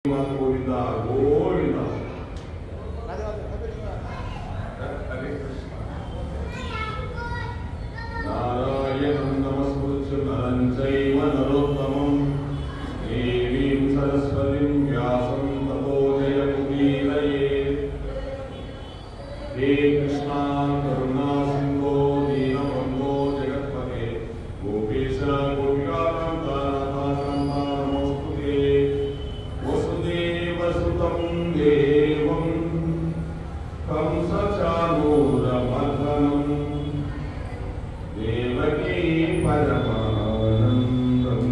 గోవింద గోవింద నారాయణం నమస్కృత్య నరం చైవ నరోత్తమం దేవీం సరస్వతిం వ్యాసం తతో జయముదీరయేత్. హే కృష్ణ కరుణా సింధో దీనబంధో జగత్పతే గోపీశ గోపికాకాంత నమోస్తుతే. వసుదేవసుతం దేవం కంసచానూరమర్దనం దేవకీ పరమానందం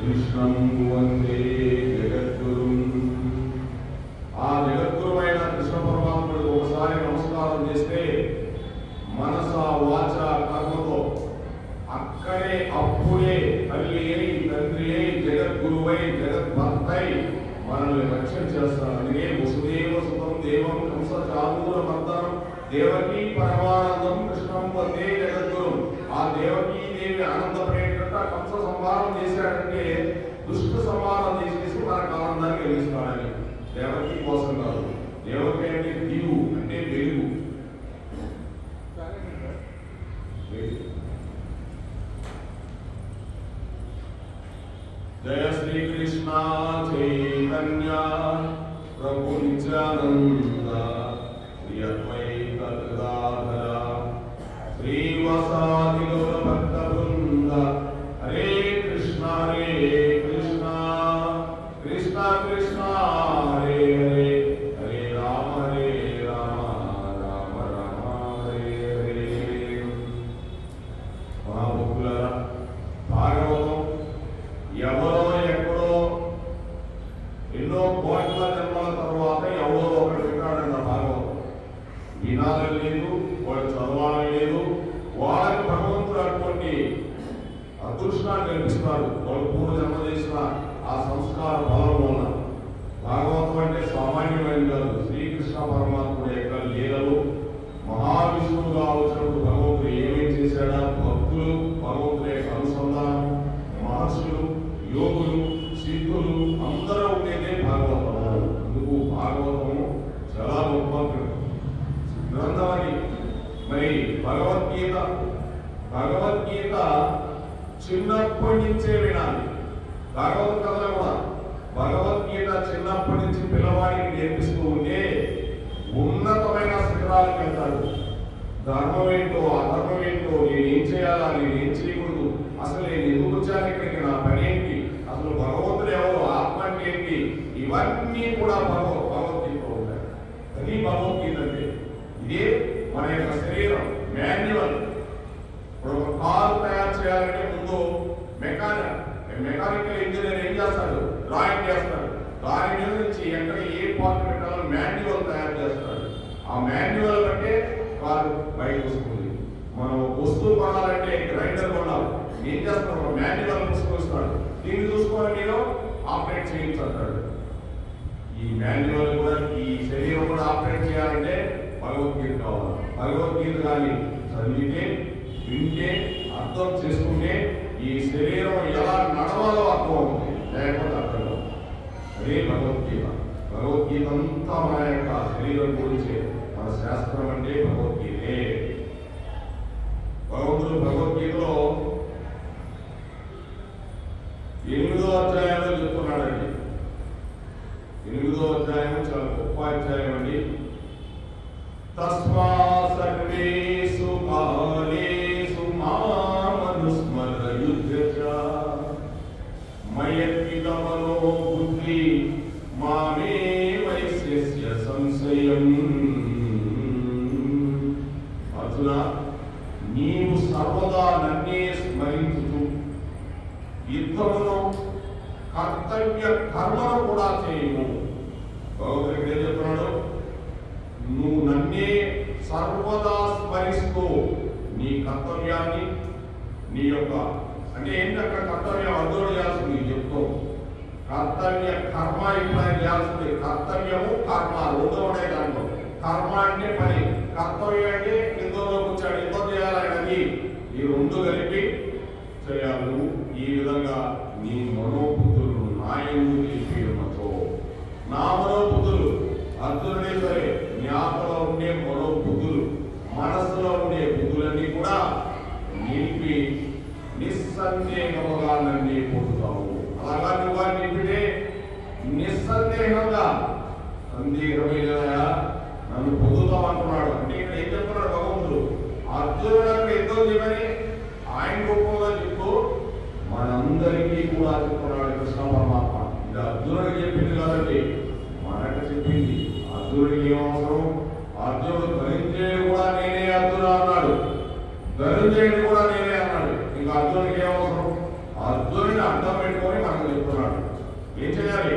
కృష్ణం వందే జగద్గురుం. ఆ జగద్గురువైన కృష్ణ పరమాత్ముడికి ఒకసారి నమస్కారం చేస్తే మనస వాచ కర్మతో అక్కడే అప్పుడే తల్లి అయి తండ్రి అయి జగద్గురువై జగద్భర్తై మనల్ని రక్షణ చేస్తాడు. అందుకే వసుదేవ సుతం దేవం కంస చానూర మర్దనం దేవకీ పరమానందం కృష్ణం వందే జగద్గురు. ఆ దేవకీ దేవి ఆనందపడేటట్టు కంస సంహారం చేశాడంటే దుష్ట సంహారం చేసేసి మనకు ఆనందాన్ని కలిగిస్తాడని. దేవకీ కోసం కాదు. దేవకి అంటే దివు అంటే వెలుగు. జయ శ్రీ కృష్ణ చైతన్య ప్రభు నిత్యానంద శ్రీ అద్వైత గదాధర శ్రీవాసాది గౌర భక్త బృంద. హరే కృష్ణ కృష్ణ కృష్ణ హరే హరే హరే రామ రామ రామ హరే హరే. మహాభక్తులారా, భాగవతం ఎవరో ఎక్కడో ఎన్నో కోట్ల జన్మల తర్వాత ఎవరో ఒకటి వింటాడన్న భాగవతం. వినాలని లేదు, వాళ్ళు చదవాలని లేదు. వాళ్ళకి భగవంతుడు అటువంటి అదృష్టాన్ని కల్పిస్తాడు. వాళ్ళు పూర్వజన్మ చేసిన ఆ సంస్కార బలం వలన. భాగవతం అంటే సామాన్యమైన కాదు. శ్రీకృష్ణ పరమాత్ముడు యొక్క లీలలు మహావిష్ణువుగా వచ్చినప్పుడు భగవంతుడు ఏమేం చేశాడా, భక్తులు భగవంతుడి యొక్క అనుసంధానం, మహర్షులు యోగులు సిద్ధులు అందరూ ఉండేదే భాగవతం. అందుకు భాగవతము చాలా గొప్ప గ్రంథమని. మరి భగవద్గీత చిన్నప్పటి నుంచే వినాలి. భాగవత కథలు కూడా భగవద్గీత చిన్నప్పటి నుంచి పిల్లవాడికి నేర్పిస్తూ ఉంటే ఉన్నతమైన శిఖరాలకు వెళ్తాడు. ధర్మం ఏంటో అధర్మం ఏంటో, నేనేం చేయాలా నేనేం చేయకూడదు, అసలు నేను ఎందుకు వచ్చాను ఇక్కడికి, నా పని ఏంటి, అసలు భగవంతుడు ఎవరు, ఆత్మ అంటే ఏంటి, ఇవన్నీ కూడా భగవద్గీతలో ఉంటాయి. అది భగవద్గీత అంటే ఇదే మన యొక్క శరీరం మాన్యువల్. ఇప్పుడు ఒక కారు తయారు చేయాలంటే ముందు మెకానికల్ ఇంజనీర్ ఏం చేస్తాడు, డ్రాయింగ్ చేస్తాడు. దాని మీద నుంచి ఎక్కడ ఏ పార్ట్ పెట్టాలో మాన్యువల్ తయారు చేస్తాడు. ఆ మాన్యువల్ అంటే కారు బయటకు వస్తుంది. మనం వస్తువు కొనాలంటే గ్రైండర్ కొనాలి. ఏం చేస్తాడు, ఒక మాన్యువల్ పుస్తకం. దీన్ని చూసుకొని మీరు ఆపరేట్ చేయించాడు. ఈ మాన్యువల్ కూడా ఈ శరీరం కూడా ఆపరేట్ చేయాలంటే భగవద్గీత కావాలి. భగవద్గీత కానీ చదివితే వింటే అర్థం చేసుకుంటే ఈ శరీరం ఎలా నడవాలో అర్థం అవుతుంది, లేకపోతే అర్థం కాదు. అదే భగవద్గీత. భగవద్గీత అంతా మన యొక్క శరీరం గురించి. మన శాస్త్రం అంటే భగవద్గీతే. భగవంతుడు భగవద్గీతలో 8వ అధ్యాయంలో చెప్తున్నాడండి. 8వ అధ్యాయం చాలా గొప్ప అధ్యాయం అండి. తస్మా సర్వేషు కాలేషు మామనుస్మరయుధ్య మయత్వితమనో బుద్ధి మామే వైశ్యస్య సంశయం. అర్జున, నీవు సర్వదా నన్నే స్మరించుతూ యుద్ధమును కర్తవ్య కర్మను కూడా చేయము. భగవంతుడు ఏం చెప్తున్నాడు, నువ్వు నన్నే సర్వదా స్మరిస్తూ నీ కర్తవ్యాన్ని, నీ యొక్క అంటే ఏంటి అక్కడ కర్తవ్యం అర్థం చేయాల్సింది చెప్తూ. కర్తవ్య కర్మ ఎప్పుడైనా చేయాల్సింది. కర్తవ్యము కర్మ రెండో ఉన్నాయి దాంట్లో. కర్మ అంటే పని, కర్తవ్యం అంటే కిందలోకి వచ్చాడు యుద్ధం చేయాలని. ఈ రెండు కలిపి చేయాలి. ఈ విధంగా నీ మనోబుద్ధులను నా యందు నిస్సందేహముగా నన్ను పొందుతావు. అలాగా నువ్వు నింపితే నిస్సందేహంగా, సందేహమే లేదా నన్ను పొందుతావు అంటున్నాడు. అంటే ఇక్కడ ఏం చెప్తున్నాడు భగవంతుడు? అర్జునుడు ఎంతో చెప్పని ఆయన రూపంలో చెప్తూ మనందరికీ కూడా చెప్తున్నాడు కృష్ణ పరమాత్మ. ఇది అర్జునుడికి చెప్పింది కాదండి, మనకు చెప్పింది. అర్జునుడికి ఏమవసరం? అర్జునుడు ధరించేది కూడా నేనే అర్జున అన్నాడు, ధరించేది కూడా నేనే అన్నాడు. ఇంకా అర్జునుడికి ఏమవసరం? అర్జునుడిని అర్థం పెట్టుకొని మనకు చెప్తున్నాడు. ఏం చేయాలి?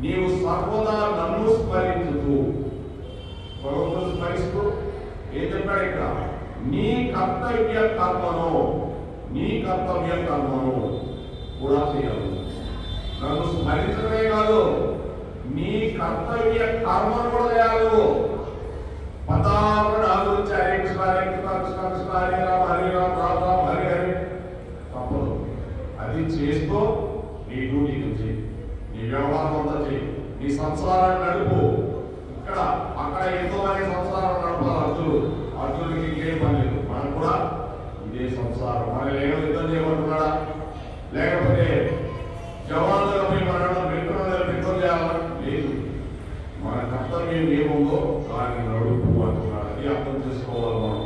నీవు సర్వదా నన్ను స్మరించుతూ, భగవంతుడు స్మరిస్తూ ఏం చెప్పాడు ఇక్కడ? నీ కర్తవ్య కర్మను కూడా చేయాలి. నన్ను స్మరించడమే కాదు, నీ కర్తవ్య కర్మను కూడా చేయాలి. పదాలను ఆలోచించి హరే కృష్ణ హరే కృష్ణ కృష్ణ కృష్ణ హరే రామ హరే రామ రామ రామ హరే హరే తప్పదు. అది చేస్తూ నీ డ్యూటీ నుంచి నీ వ్యవహారం అంతా చేయి, నీ సంసారాన్ని నడుపు. ఇక్కడ అక్కడ ఎంతో మంది సంసారం నడపాలి అర్జునుడికి ఇంకేం పని లేదు. మనం కూడా ఇదే సంసారం. మన ఏమో యుద్ధం చేయమంటున్నాడా? లేకపోతే జవాన్లుగా పోయి మన యుద్ధం చేయాలా? లేదు. మన కర్తవ్యం ఏముందో దాన్ని నడుపు అంటున్నాడు. అది అర్థం చేసుకోవాలి మనం.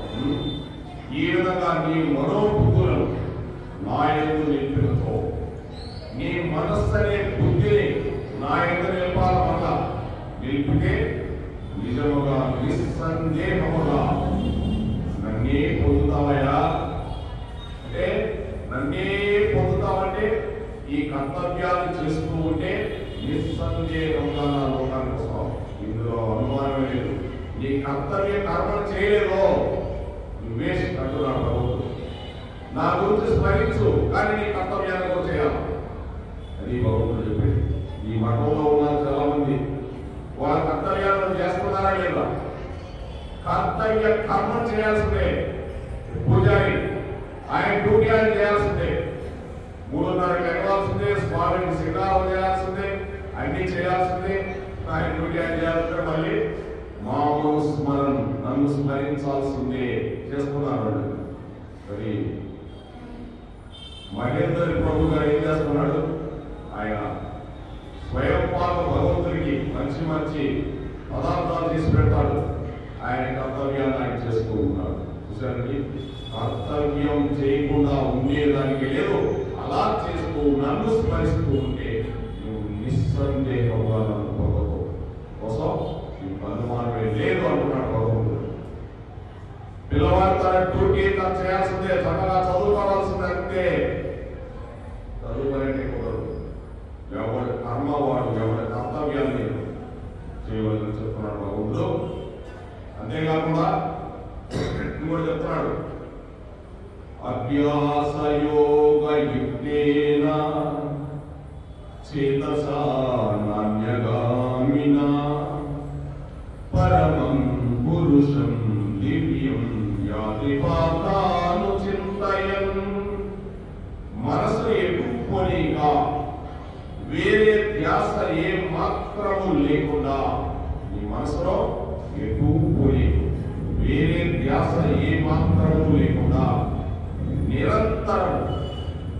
ఈ విధంగా నీ మనోబుద్ధులను నా యందు నిలిపినతో, నీ మనస్సు అనే బుద్ధిని నా యందు నిలపాల వల్ల నిలిపితే నిజముగా నిస్సందేహముగా నన్నే పొందుతావయ్యా. అంటే నన్నే పొందుతావంటే ఈ కర్తవ్యాలు చేస్తూ ఉంటే నిస్సందేహంగా నా లోకానికి వస్తావు. ఇందులో అనుమానమే లేదు. నీ కర్తవ్య కర్మలు చేయలేదో నువ్వే అంటున్నాడు భగవంతుడు. నా గురించి స్మరించు, కానీ నీ కర్తవ్యాన్ని కూడా చేయాలి. అది భగవంతుడు చెప్పేది. ఈ మఠంలో ఉన్నారు చాలా మంది, వాళ్ళ కర్తవ్యాలను చేస్తున్నారా లేదా? కర్తవ్య కర్మం చేయాల్సిందే. పూజారి ఆయన డ్యూటీ ఆయన చేయాల్సిందే. 3:30 లేవాల్సిందే, స్వామికి శ్రీకారం చేయాల్సిందే, అన్ని చేయాల్సిందే. ఆయన డ్యూటీ ఆయన చేయాల్సిందే. మళ్ళీ మామూలు స్మరణ, నన్ను స్మరించాల్సిందే చేస్తున్నారు. మరి మహేంద్ర ప్రభు గారు ఏం చేస్తున్నాడు? ఆయన స్వయం పాక భగవంతుడికి మంచి మంచి పదార్థాలు తీసి పెడతాడు. ఆయన కర్తవ్యాన్ని ఆయన చేస్తూ ఉన్నాడు. చూసారండి, కర్తవ్యం చేయకుండా ఉండేదానికి లేదు. అలా చేస్తూ నన్ను స్మరిస్తూ ఉంటే నువ్వు నిస్సందేహంగా నన్ను పొందవు కోసం నీకు అనుమానమే లేదు అంటున్నాడు భగవంతుడు. పిల్లవాడు తన డ్యూటీ తను చేయాల్సిందే, చక్కగా చదువుకోవాల్సిందే. అంతే చదువుకోవాలంటే కుదరదు. ఎవరి కర్మ వాడు ఎవరి కర్తవ్యాన్ని చేయవలసిన చెప్తున్నాడు భగవంతుడు. అంతేకాకుండా ఇంకోటి చెప్తున్నాడు, అభ్యాసయోగ యుక్తేన చేతసా నాన్యగామినా పరమం పురుషం దివ్యం యాతి పాతాను చింతయన్. మనసు ఎక్కువనిక వేరే ధ్యాస ఏ మాత్రము లేకుండా, నీ మనసులో ఎక్కువ పోయి వేరే ధ్యాస ఏ మాత్రము లేకుండా నిరంతరం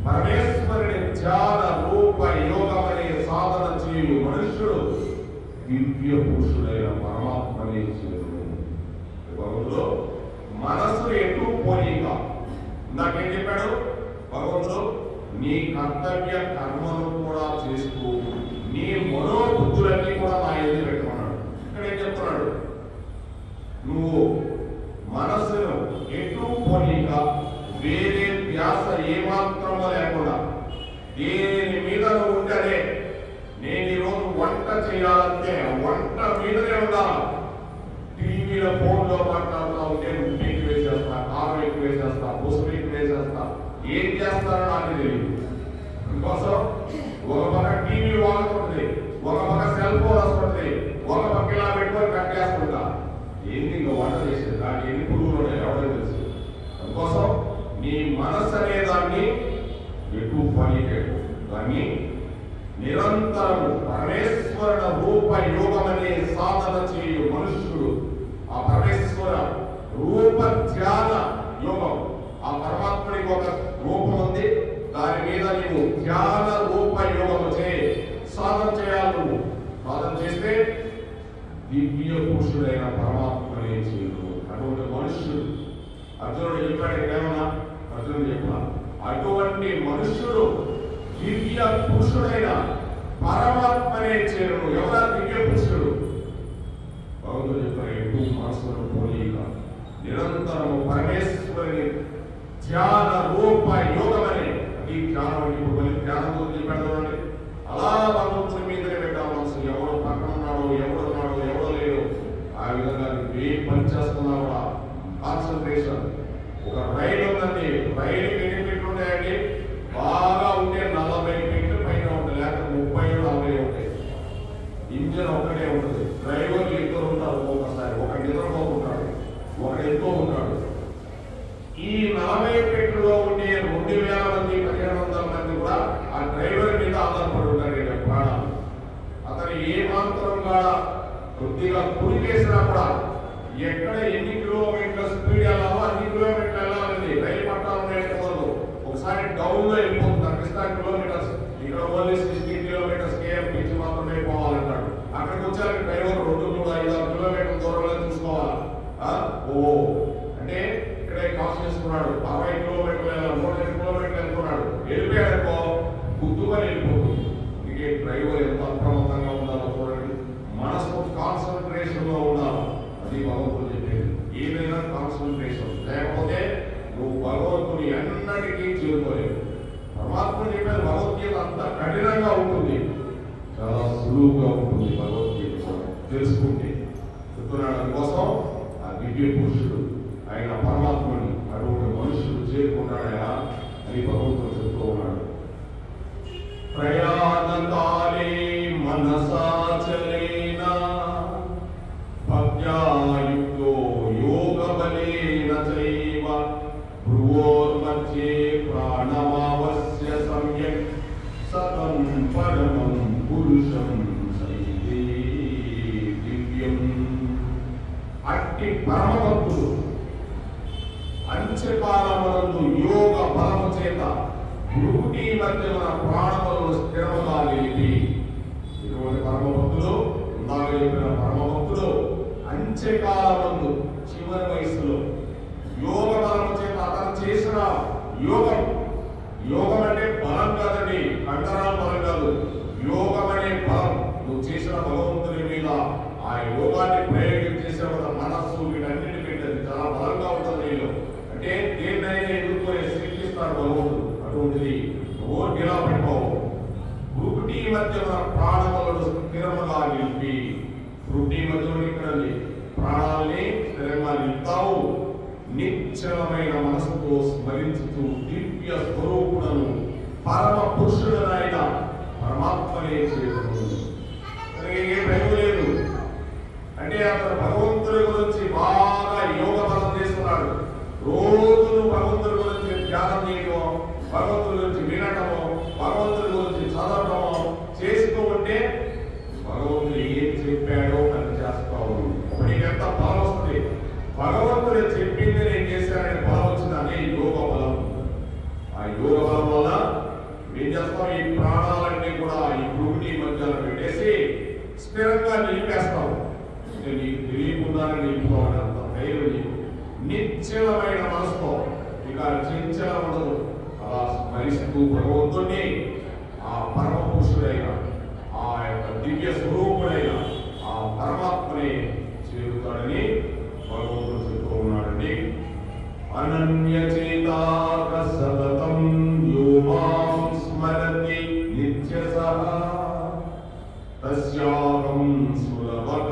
పరమేశ్వరుని ధ్యాన రూప యోగం అనే సాధన చేయు మనుష్యుడు దివ్య పురుషుడైన పరమాత్మనే చేరు. భగవంతుడు మనస్సు ఎక్కువ పోనీక. ఇందాకేం చెప్పాడు భగవంతుడు? నీ కర్తవ్య కర్మను కూడా చేస్తూ నీ మనోబుద్ధులన్నీ కూడా నా ఎదురు పెట్టుకున్నాడు. ఇక్కడ ఏం చెప్తున్నాడు? నువ్వు మనస్సును ఎక్కువ పోనీక వేరే ధ్యాస ఏమాత్రమో లేకుండా దేని మీద ఉంటేనే. నేను ఈరోజు వంట చేయాలంటే వంట మీదనే ఉండాలి. టీవీలో ఫోన్లో మాట్లాడుతూ ఉంటే ఉప్పు ఎక్కువ వేసేస్తా, కారం ఎక్కువ వేసేస్తా, పసుపు ఎక్కువ వేసేస్తా, ఏం చేస్తారో నాకు తెలియదు. అందుకోసం ఒక పక్క టీవీ వాడుతుంది, ఒక పక్క సెల్ ఫోన్ వస్తుంది, ఒక పక్క ఇలా పెట్టుకొని కట్టేస్తుంటా. ఏంది ఇంకా వంట చేసేది? దానికి ఎన్ని పురుగులు ఉన్నాయి ఎవరో తెలుసు. అందుకోసం నీ మనస్సు అనే దాన్ని ఎక్కువ పనికేడు. దాన్ని నిరంతరము పరమేశ్వరుల రూప యోగం అనే సాధన చేయు మనుష్యుడు ఆ పరమేశ్వర రూప ధ్యాన యోగం. ఆ పరమాత్ముడికి ఒక రూపం ఉంది, దాని మీద నీవు ధ్యాన రూప యోగము సాధన చేయాలి. నువ్వు సాధన చేస్తే దివ్య పురుషుడైన పరమాత్మనే చేయను. అటువంటి మనుష్యుడు అర్జునుడు చెప్పాడు. ఏమన్నా అర్జునుడు చెప్పిన అటువంటి మనుష్యుడు దివ్య పురుషుడైన పరమాత్మనే చేరును. ఎవరా దివ్య పురుషుడు? భగవంతుడు చెప్పారు, ఎటు మనసును పోనీక నిరంతరము పరమేశ్వరుని ధ్యాన రూప యోగమనే. ఈ ధ్యానం ఇప్పుడు మళ్ళీ ధ్యానంతో చెప్పాడు. అలా భగవంతుడి మీదనే పెట్టాలి మనసు. ఎవడు పక్కన ఉన్నాడో, ఎవడున్నాడో, ఎవడో లేడు, ఆ విధంగా ఏ పని చేస్తున్నా కూడా కాన్సన్ట్రేషన్. ఒక రైలు ఉందండి, రైలు ఎన్ని ఫీట్లు ఉంటాయండి? బాగా ఉంటే 40 ఫీట్లు పైన ఉంటుంది, లేకపోతే 30, 40 ఉంటాయి. ఇంజన్ ఒకటే ఉంటుంది. డ్రైవర్లు ఇద్దరు ఉంటారు. ఒక్కొక్కసారి ఒక నిద్రపోతుంటాడు, ఒకడు ఎంతో ఉంటాడు. ఈ 40 ఫీట్లో ఉండే 2000 మంది 1500 మంది కూడా ఆ డ్రైవర్ మీద ఆధారపడి ఉంటారు. ప్రాణాలు అతను ఏ మాత్రంగా కొద్దిగా కురికేసినా కూడా ఎక్కడ ఎన్ని కిలోమీటర్ల స్పీడ్ వెళ్ళాలో అన్ని కిలోమీటర్లు వెళ్ళాలండి. రైలు పట్టాలు నేర్చుకోవద్దు. ఒకసారి డౌన్ లో వెళ్ళిపోతుంది 60 కిలోమీటర్స్. ఇక్కడ ఓన్లీ 60 కిలోమీటర్స్ కేఎం పిచ్చి మాత్రమే పోవాలంటాడు. అక్కడికి వచ్చాక డ్రైవర్ 2, 3, 5, 6 కిలోమీటర్ల దూరంలో చూసుకోవాలా? అంటే ఇక్కడే కాస్ట్ చేసుకున్నాడు. 60 కిలోమీటర్లు వెళ్ళాలి, 150 కిలోమీటర్లు వెళ్తున్నాడు. వెళ్ళిపోయాడుకో గుర్తుగా వెళ్ళిపోతుంది. ఇంకే డ్రైవర్ ఎంత అప్రమత్తంగా ఉండాలో చూడండి. మనసు కాన్సన్ట్రేషన్ లో ఉండాలి. అది భగవంతుడు చెప్పేది. ఏదైనా కాన్సన్ట్రేషన్ లేకపోతే నువ్వు భగవంతుని ఎన్నటికీ చేరుకోలేవు. పరమాత్ముడు చెప్పేది భగవద్గీత అంత కఠినంగా ఉంటుంది, చాలా సులువుగా ఉంటుంది భగవద్గీత తెలుసుకుంటే. చెప్తున్నాడు అందుకోసం ఆ దివ్య పురుషుడు ఆయన పరమాత్ముని అటువంటి మనుషుడు చేరుకున్నాడయా అని భగవంతుడు చెప్తూ ఉన్నాడు. ప్రయాణకాలే మనసాచలేన భక్త్యాయుక్తో యోగబలేన చైవ భ్రువోర్మధ్యే ప్రాణమావస్య సమ్యక్ సతం పరమం పురుషం సైతే దివ్యం. అట్టి పరమభక్తుడు అంత్యకాలమునందు యోగ బలము చేత భృకుటి మధ్య మన ప్రాణములను స్థిరముగా నిలిపి. ఇటువంటి పరమభక్తులు ఇందాక చెప్పిన పరమభక్తులు అంత్యకాలమందు చివరి వయసులో యోగ బలము చేత అతను చేసిన యోగం. యోగం అంటే బలం కాదండి, కండరాల బలం కాదు. యోగం అనే బలం నువ్వు చేసిన భగవంతుని మీద ఆ యోగాన్ని ప్రయోగం చేసే మనస్సు వీటన్నిటి పెట్టేది చాలా బలంగా ఉంటుంది నీలో. అంటే దేన్నైనా ఎదుర్కొనే శక్తిస్తాడు భగవంతుడు. అటువంటిది నువ్వు నిలబడిపోవు. భృకుటి మధ్య మన ప్రాణములను స్థిరముగా నిలిపి. భృకుటి మధ్యలో ఇక్కడండి ప్రాణాలని స్థిరంగా నిలుపుతావు. నిశ్చలమైన మనసుతో స్మరించుతూ దివ్య స్వరూపుడను పరమ పురుషుడనైన పరమాత్మనే చేరును. ఏ భయం లేదు. అంటే అతను భగవంతుడి గురించి బాగా యోగ బలం చేస్తున్నాడు. రోజు భగవంతుడి గురించి ధ్యానం చేయటమో, భగవంతుడి గురించి వినటమో, భగవంతుడి గురించి చదవటమో చేస్తూ ఉంటే భగవంతుడు ఏం చెప్పాడో అని చేస్తావు. నీకు ఎంత బలం వస్తుంది. భగవంతుడు చెప్పింది నేను చేశానని బలం వచ్చింది. అదే యోగ బలం. ఆ యోగ బలం వల్ల ఏం చేస్తాం? ఈ ప్రాణాలన్నీ కూడా ఈ భృకుటి మధ్యలో పెట్టేసి స్థిరంగా నిలిపేస్తాం. అంటే నీకు తెలియకుండానే నిలిపోవాలి. అంత ధైర్యం నీకు. నిశ్చలమైన మనసుతో ఇక చంచలం ఉండదు. అలా స్మరిస్తూ భగవంతుడిని ఆ పరమ పురుషుడైన ఆ యొక్క దివ్య స్వరూపుడైన ఆ పరమాత్మని చేరుతాడని భగవంతుడు చెప్తూ ఉన్నాడండి. అనన్యచేతాక సతతం యో మాం స్మరతి నిత్యసః తస్యాహం సులభః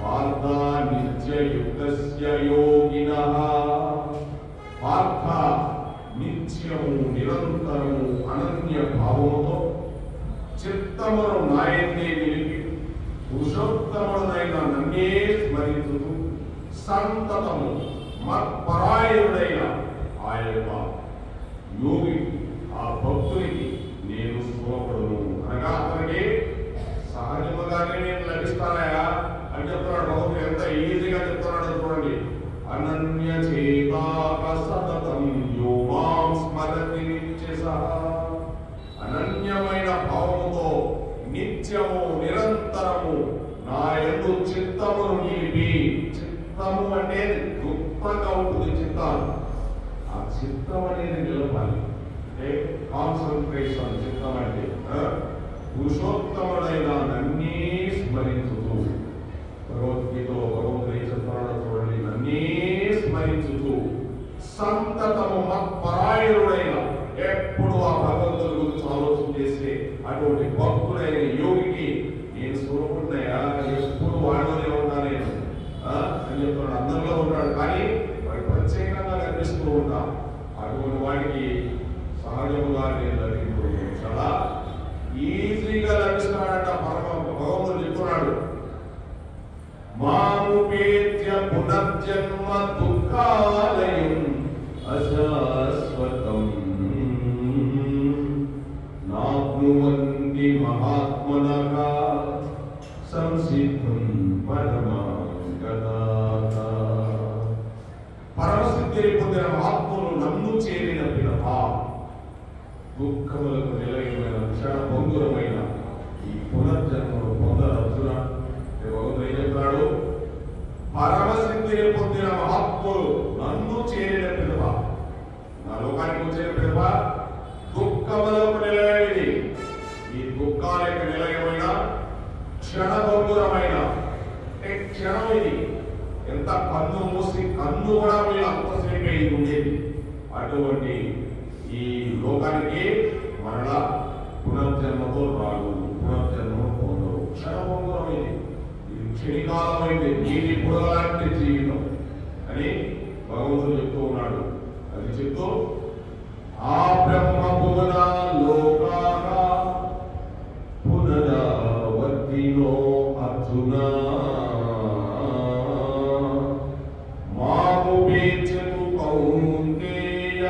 పార్థ నిత్యయుక్తస్య యోగినః. పార్థ నిత్యము నిరంతరము అనన్య భావముతో చిత్తమును నాయందే నిలిపి పురుషోత్తముడైన నన్నే స్మరించుతూ సంతతము మత్పరాయణుడైన ఆ యొక్క యోగి ఆ భక్తునికి నేను శోభడును. అనగా అతనికి సహజముగానే నేను లభిస్తానయా అని చెప్తున్నాడు భగవంతుడు. ఎంత ఈజీగా చెప్తున్నాడు చూడండి. అనన్య చేతాక సతతం యో మాం స్మరతి నిత్యసః. నిత్యము నిరంతరము నా యందు చిత్తమును నిలిపి. చిత్తము అంటే గొప్పగా ఉంటుంది చిత్తాలు. ఆ చిత్తం అనేది నిలపాలి. అంటే కాన్సన్ట్రేషన్. చిత్తం అంటే పురుషోత్తముడైన నన్నే స్మరించుతూ, భగవద్గీతలో భగవంతుడు ఏం చెప్తున్నాడో చూడండి, నన్నే స్మరించుతూ సంతతము మత్పరాయణుడైన, ఎప్పుడు ఆ భగవంతుడి గురించి ఆలోచన చేస్తే అటువంటి భక్తుడైన యోగికి నేను స్వరూపుడున్నాయా, ఎప్పుడు వాడిలోనే ఉంటాను నేను అని చెప్తున్నాడు. అందరిలో ఉంటాడు కానీ వాడి ప్రత్యేకంగా కనిపిస్తూ ఉంటా. అటువంటి వాడికి సహజముగా నేను లభించు చాలా ఈజీగా లభిస్తున్నాడట. భగవంతుడు చెప్తున్నాడు, మాముపేత్య పునర్జన్మ దుఃఖాలయం అశాశ్వతం నాప్నువంతి మహాత్మనః సంసిద్ధం పరమాగతాః. పరమసిద్ధిని పొందిన మహాత్ములు నన్ను చేరిన పిదప దుఃఖములకు నిలయమైన క్షణభంగురమైన ఈ పునర్జన్మను పొందరచున. భగవంతుడు ఏం చెప్తున్నాడు, పరమసిద్ధిని పొందిన మహాత్ములు నన్ను చేరిన పిదప, నా లోకానికి వచ్చిన పిదప దుఃఖములకు నిలయమైనది. ఈ దుఃఖానికి నిలయమైన క్షణభంగురమైన క్షణం ఇది. ఎంత కన్ను మూసి కన్ను కూడా మీరు అంతసేపు ఇది ఉండేది. అటువంటి ఈ లోకానికి మరలా పునర్జన్మతో రాదు, పునర్జన్మను పొందరు. క్షణభంగురమైంది, ఇది క్షణికాలమైంది, నీటి పుడలాంటి జీవితం అని భగవంతుడు చెప్తూ ఉన్నాడు. అది చెప్తూ ఆ బ్రహ్మ భువన లోకాః పునరావర్తినో అర్జున మాముపేత్యతు కౌంతేయ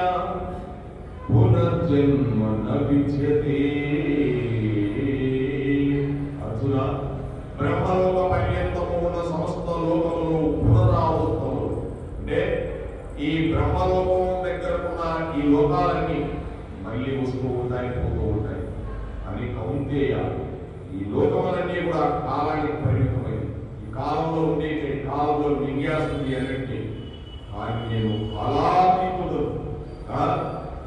పునర్జన్మ న విద్యతే. అర్జున, బ్రహ్మలోక పర్యంతము ఉన్న సమస్త లోకములు పునరావృతములు. అంటే ఈ బ్రహ్మలోకం దగ్గరకున్న ఈ లోకాలన్నీ మళ్ళీ వస్తూ ఉంటాయి, పోతూ ఉంటాయి అని కౌంతేయ. ఈ లోకములన్నీ కూడా కాలానికి పరిమితమైంది. ఈ కాలంలో ఉండే కాలంలో విన్యాస్తుంది అన్నింటి. కానీ నేను కాలాతీతుడు,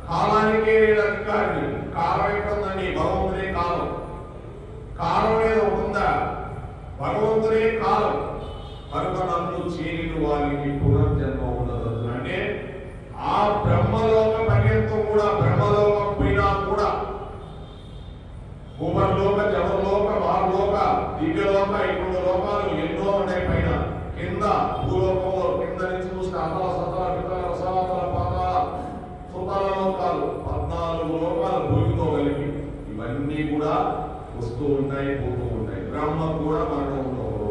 కాలానికే నేను అధికారిని. కాలం ఎక్కడుందండి? భగవంతుడే కాలం. కాలం అనేది ఉంటుందా? భగవంతుడే కాలం. కనుక నన్ను చేరిన వారికి పునర్జన్మ ఉండదు. అంటే ఆ బ్రహ్మలోక పర్యంతం కూడా, బ్రహ్మలోకం పోయినా కూడా కుమర్లోక, జమలోక, మహర్లోక, దివ్యలోక, ఇప్పుడు లోకాలు ఎన్నో ఉన్నాయి పైన. కింద భూలోకంలో కింద నుంచి చూస్తే అతల సతల వితల రసాతల పాతాల సుతల లోకాలు 14 లోకాలు భూమితో కలిపి ఇవన్నీ కూడా వస్తూ ఉంటాయి, పోతూ ఉంటాయి. బ్రహ్మ కూడా మరణం ఉండవు.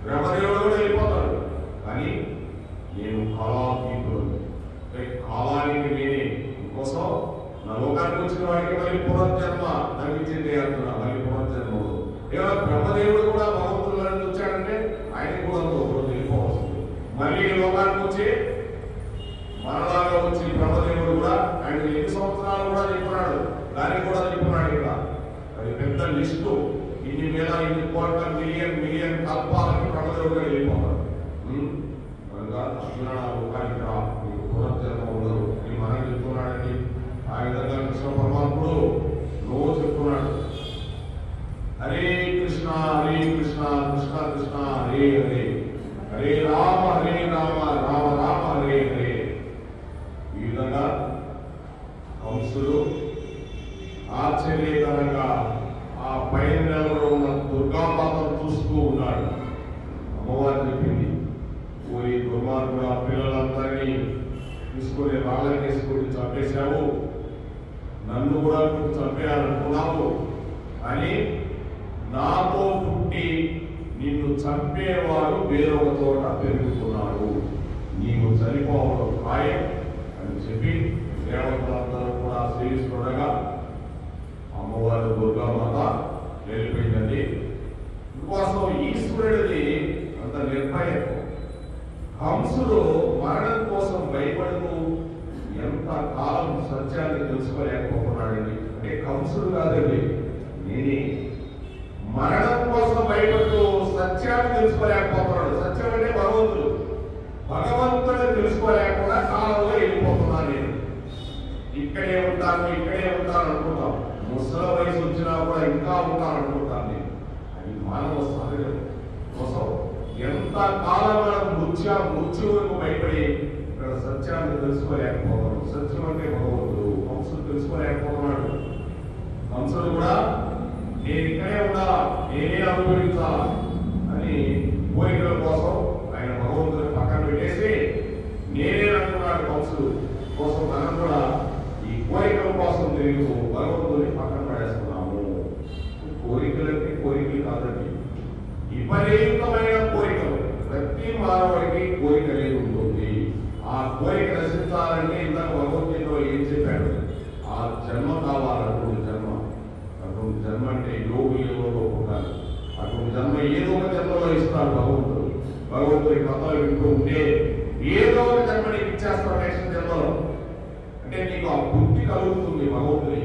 బ్రహ్మదేవుడు కూడా వెళ్ళిపోతాడు. కానీ నేను కాలాతీతుడు, కాలానికి నేనే. ఇంకోసం నా లోకానికి వచ్చిన వాడికి మళ్ళీ పునర్జన్మ నవ్వించింది అంటున్నా. మళ్ళీ పునర్జన్మడు ఏమో బ్రహ్మదేవుడు కూడా భగవంతుడు నుంచి వచ్చాడంటే ఆయన కూడా ఒకరోజు వెళ్ళిపోవస్తుంది. మళ్ళీ లోకానికి వచ్చి మనలాగా వచ్చి బ్రహ్మదేవుడు కూడా ఆయన ఎన్ని సంవత్సరాలు కూడా చెప్పున్నాడు, దానికి కూడా చెప్పున్నాడు. ఇక్కడ అది పెద్ద లిస్టు. ఇన్ని వేల, ఇన్ని కోట్ల, మిలియన్ కల్పాలకి బ్రహ్మదేవుడు వెళ్ళిపోతాడు. కనుక అర్జున, లోకానికి రా, నీకు పునర్జన్మ ఉండదు అని మనం చెప్తున్నాడండి. ఆ విధంగా కృష్ణ పరమాత్ముడు రోజు చెప్తున్నాడు, హరే కృష్ణ హరే కృష్ణ కృష్ణ కృష్ణ హరే హరే, హరే రామ రామ రామ హరే హరే. ఈ విధంగా కంసుడు ఆశ్చర్యకరంగా ఆ పైన నెలలో ఉన్న దుర్గామాతను చూస్తూ ఉన్నాడు. అమ్మవారు చెప్పింది, ఊరి దుర్మార్గుడు ఆ పిల్లలందరినీ తీసుకొని రాళ్ళని తీసుకొని చంపేశావు, నన్ను కూడా చంపేయాలనుకున్నావు అని. నాతో పుట్టి నిన్ను చంపేవాడు వేరొక చోట పెరుగుతున్నాడు, నీవు చనిపోవడం ఖాయం అని చెప్పి దేవతలందరూ కూడా సేవిస్తుండగా అమ్మవారు దుర్గామాత వెళ్ళిపోయిందండి. ఇంకోసం ఈశ్వరుడిది అంత నిర్భయం. కంసుడు మరణం కోసం భయపడుతూ ఎంత కాలం సత్యాన్ని తెలుసుకోలేకపోతున్నాడండి. అంటే కంసుడు కాదండి, నేనే సత్యాన్ని తెలుసుకోలేకపోతున్నాడు. సత్యం అంటే భగవంతుడు. భగవంతుడు తెలుసుకోలేకుండా కాలంలో వెళ్ళిపోతున్నాను. నేను ఇక్కడే ఉంటాను అనుకుంటాం. ముసల వయసు వచ్చినా కూడా ఇంకా ఉంటాను అనుకుంటాను. నేను అది మానవ సహజం కోసం ఎంత కాలం మృత్యువుకు భయపడి ఇక్కడ సత్యాన్ని తెలుసుకోలేకపోతున్నాడు. సత్యం అంటే భగవంతుడు. కంసుడు తెలుసుకోలేకపోతున్నాడు. కంసుడు కూడా నేను ఇక్కడే ఉండాలా, నేనే అనుభవించాలా అని కోరికల కోసం ఆయన భగవంతుని పక్కన పెట్టేసి నేనే అనుకున్నాడు. కంసుడు కోసం మనం కూడా ఈ కోరికల కోసం తిరుగుతూ భగవంతుని పక్కన పడేస్తున్నాము. కోరికలు కాదండి, విపరీతమైన కోరికలు. ప్రతి మానవుడికి కోరిక అనేది ఉంటుంది. ఆ కోరిక నశించాలంటే ఇందాక భగవద్గీతలో ఏం చెప్పాడు? ఆ జన్మ కావాలి. అటువంటి జన్మ అంటే యోగులలో ఉండాలి. అటువంటి జన్మ ఏదో ఒక జన్మలో ఇస్తాడు భగవంతుడు. భగవంతుడి కథలు వింటూ ఉంటే ఏదో ఒక జన్మ నీకు ఇచ్చేస్తాడు నెక్స్ట్ జన్మలో. అంటే నీకు ఆ బుద్ధి కలుగుతుంది. భగవంతుడి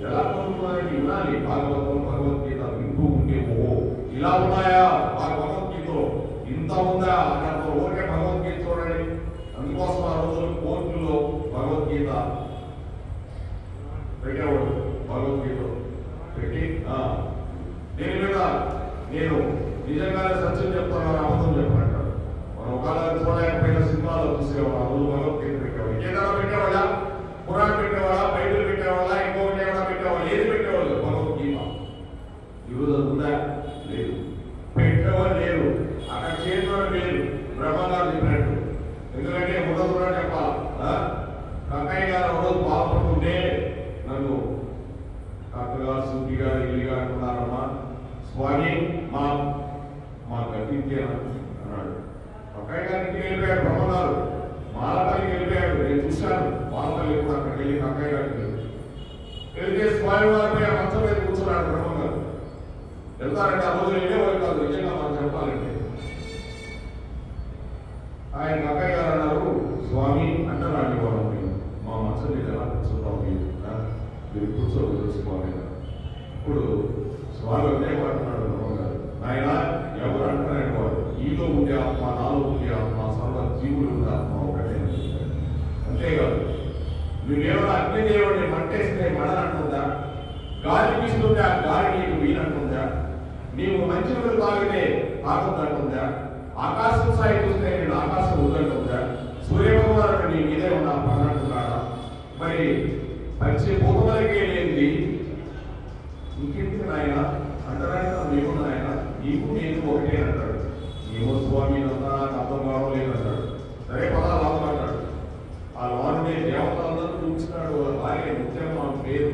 ఎలా కలుగుతుందంటే వినాలి. భాగవతం భగవద్గీత వింటూ ఉంటే ఓ ఇలా ఉన్నాయా భగవద్గీతలో, ఇంత ఉందా అక్కడ ఊరికే భగవద్గీత చూడండి. అందుకోసం ఆ రోజులు కోర్టులో భగవద్గీత పెట్టేవాడు. భగవద్గీత పెట్టి దీని మీద నేను నిజంగానే సత్యం చెప్తాను, అబద్ధం చెప్పమంటాడు. మనం ఒకవేళ చూడలేకపోయిన సినిమాలో చూసేవాడు. ఆ రోజు భగవద్గీత పెట్టేవాడు. ఏదైనా పెట్టేవాళ్ళ, పురాణం పెట్టేవాళ్ళ, బైబిల్ పెట్టేవాళ్ళ, ఇంకొకటి ఏమైనా పెట్టేవాళ్ళు, ఏది పెట్టేవాళ్ళు? భగవద్గీత. ఈరోజు ఉందా? లేదు. పెట్టేవాళ్ళు లేరు. అక్కడ చేయడం లేదు. బ్రహ్మగారు చెప్పినట్టు. ఎందుకంటే మొదలు కూడా చెప్పాలి. కక్కయ్య గారు రోజు బాధపడుతుంటే నన్ను అక్కగా సూటిగా ఇల్లుగా అంటున్నారమ్మా, స్వామి మా గతించే అన్నాడు. కక్కయ్య గారికి వెళ్ళిపోయాడు బ్రహ్మగారు. మాలపల్లికి వెళ్ళిపోయాడు. నేను చూశాను మాలపల్లి కూడా. అక్కడికి వెళ్ళి కక్కయ్య గారికి వెళ్తే స్వామి వారిపై ఆ మంచం మీద కూర్చున్నాడు బ్రహ్మగారు. వెళ్తారంటే ఆ రోజు వెళ్ళేవారు కాదు. నిజంగా మనం చెప్పాలంటే ఆయన కక్కయ్య గారు అన్నారు, స్వామి అంటున్నాడు ఇవ్వడం, మా మంచం మీద ఎలా కూర్చుంటాం మీరు కూర్చోవచ్చు స్వామి. ఇప్పుడు స్వామి అంటున్నాడు బ్రహ్మగారు, ఆయన ఎవరు అంటున్నాడు వాడు, ఈలో ఉండే ఆత్మ, నాలో ఉండే ఆత్మ, సర్వ జీవులు ఉండే ఆత్మ ఒకటే. అంతేకాదు నువ్వేమైనా అగ్నిదేవుడిని మంటేస్తే మడనంటుందా? గాలి వీస్తుంటే ఆ గాలి నీకు వీనంటుందా? నీవు మంచి నీళ్ళు తాగితే తాగుతుందా? ఆకాశం సాయి చూస్తే నేను ఆకాశం వద్దంటుందా? సూర్యభగవానుడు నీ మీదే ఉన్న పన్నంటున్నాడా? మరి పంచభూతములకే లేనిది ఇంకెందుకు నాయన అంటారా? నీకు నాయన, నీకు నేను ఒకటే అంటాడు. నీవు స్వామి అంతా నాకు అర్థం కావడం లేదంటాడు. సరే పదా లాభం అంటాడు. ఆ లోనే దేవతలందరూ చూపిస్తాడు. భార్య ముఖ్యం మా పేరు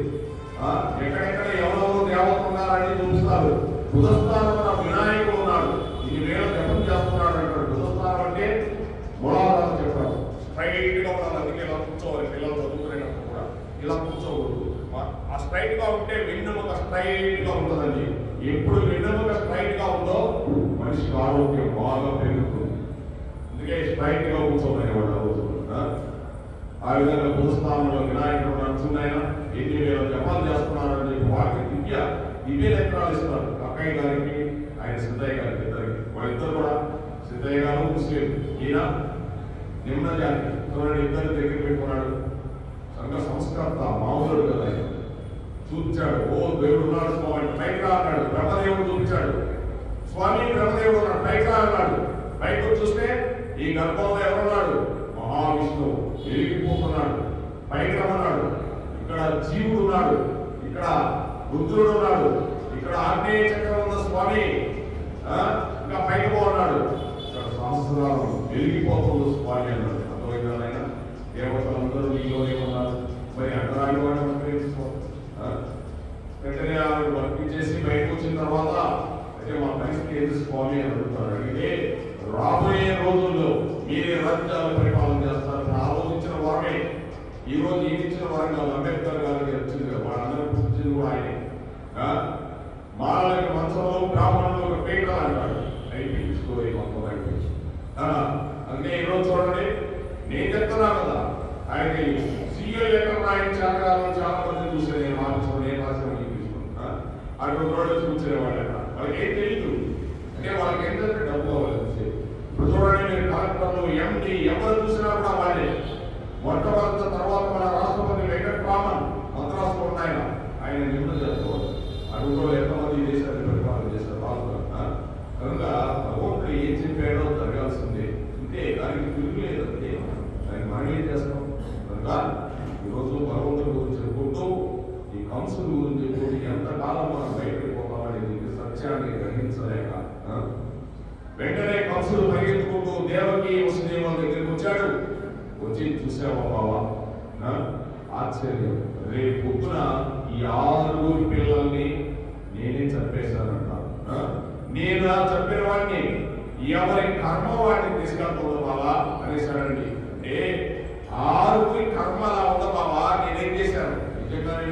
ఎక్కడెక్కడ ఎవరెవరు దేవతలు ఉన్నారని చూపిస్తారు. బుధస్థానంలో వినాయకుడు ఉన్నాడు. ఇది వేళ జపం చేస్తున్నాడు అంటాడు. బుధస్థానం అంటే మూలాధారం చెప్పారు. స్ట్రైట్ గా ఉండాలి. అందుకే ఇలా కూర్చోవాలి. పిల్లలు చదువుకునేటప్పుడు కూడా ఇలా కూర్చోకూడదు. ఆ స్ట్రైట్ గా ఉంటే వెన్నెముక స్ట్రైట్ గా ఉంటుందండి. ఎప్పుడు వెన్నెముక స్ట్రైట్ గా ఉందో మనిషికి ఆరోగ్యం బాగా పెరుగుతుంది. అందుకే స్ట్రైట్ గా కూర్చోమని వాళ్ళు అవుతుంది. ఆ విధంగా బుధస్థానంలో వినాయకుడు నడుచున్నాయన ఎన్ని వేల జపాలు చేస్తున్నారని చెప్పి వారికి దివ్య లెక్కలు ఇస్తున్నారు. కక్కయ్య గారికి ఆయన సిద్ధయ్య గారికి ఇద్దరికి. వాళ్ళిద్దరు కూడా సిద్ధయ్య గారు ముస్లిం, ఈయన నిమ్న జాతి. చూడండి ఇద్దరు దగ్గర పెట్టుకున్నాడు. సంఘ సంస్కర్త మామూలుడు కదా. ఆయన చూపించాడు. ఓ దేవుడు ఉన్నాడు స్వామి, పైకి రా అన్నాడు. బ్రహ్మదేవుడు చూపించాడు. స్వామి బ్రహ్మదేవుడు ఉన్నాడు, పైకి రా అన్నాడు. పైకి చూస్తే ఈ గర్భంలో ఎవరున్నాడు? మహావిష్ణువు వెలిగిపోతున్నాడు. పైకి రమ్మన్నాడు. ఇక్కడ జీవుడు ఉన్నాడు, ఇక్కడ రుద్రుడు ఉన్నాడు, ఇక్కడ ఆగ్నేయ చక్రం ఉన్న స్వామి ఇంకా పైకి పోన్నాడు. ఇక్కడ సంవత్సరాలు వెలిగిపోతుంది స్వామి అన్నాడు. అర్థమైనా దేవతలందరూ నీలోనే ఉన్నారు. మరి అంటరాని వాడు వెంటనే ఆవిడ వర్తించేసి బయటకు వచ్చిన తర్వాత అయితే మా పరిస్థితి ఏది స్వామి అని అడుగుతారు. అడిగితే రాబోయే రోజుల్లో మీరే రాజ్యాలు పరిపాలన చేస్తారని ఆలోచించిన వరమే. ఈ రోజు ఈ ఇచ్చిన వరం కాదు, అంబేద్కర్ గారికి వచ్చింది కదా. వాళ్ళందరూ పుట్టింది కూడా ఆయనే. మాలకి మంచంలో బ్రాహ్మణులు ఒక పేట అంటాడు. అయిపోయింది స్టోరీ మొత్తం అయిపోయింది. అందుకే ఈరోజు చూడండి, నేను చెప్తున్నా కదా, ఆయనకి సీఎల్ లెటర్ రాయించాక చాలా మంది చూసే నేను రాసిన తీసుకున్నా అటువంటి రోజు చూసేవాళ్ళ వాళ్ళకి ఏం తెలియదు. అంటే వాళ్ళకి ఏంటంటే డబ్బు కావాలి. ఇప్పుడు చూడండి, మీరు కలెక్టర్లు, ఎండి ఎవరు చూసినా కూడా వాళ్ళే. మొట్టమొదటి తర్వాత మన రాష్ట్రపతి వెంకటరామన్ మద్రాసులో ఉన్నాయన, ఆయన నిపుణులు చేస్తారు. అడుగులో ఎంతమంది చేశారు, పరిపాలన చేశారు వాళ్ళు. కనుక భగవంతుడు ఏం చెప్పాడో జరగాల్సిందే, అంతే. దానికి తిరుగులేదు, అంతే. దాన్ని మనం ఏం చేస్తాం? కనుక ఈరోజు భగవంతుడి గురించి చెప్పుకుంటూ, ఈ కంసుడు గురించి చెప్పుకుంటూ ఎంతకాలం మనం బయటకు పోతామని సత్యాన్ని గ్రహించలేక వెంటనే కంసుడు పరిగెత్తుకుంటూ దేవకి వసుదేవుల దగ్గరికి వచ్చాడు. వచ్చి చూసావా బావా, ఆశ్చర్యం, రేపు పొద్దున ఈ 6 పిల్లల్ని నేనే చంపేశానంటాను. నేను చంపిన వాడిని ఎవరి కర్మ వాడిని తీసుకెళ్తుంది బావా అనేసాడండి. అంటే 6 కర్మ అలా ఉందా బావా, నేనేం చేశాను? నిజంగానే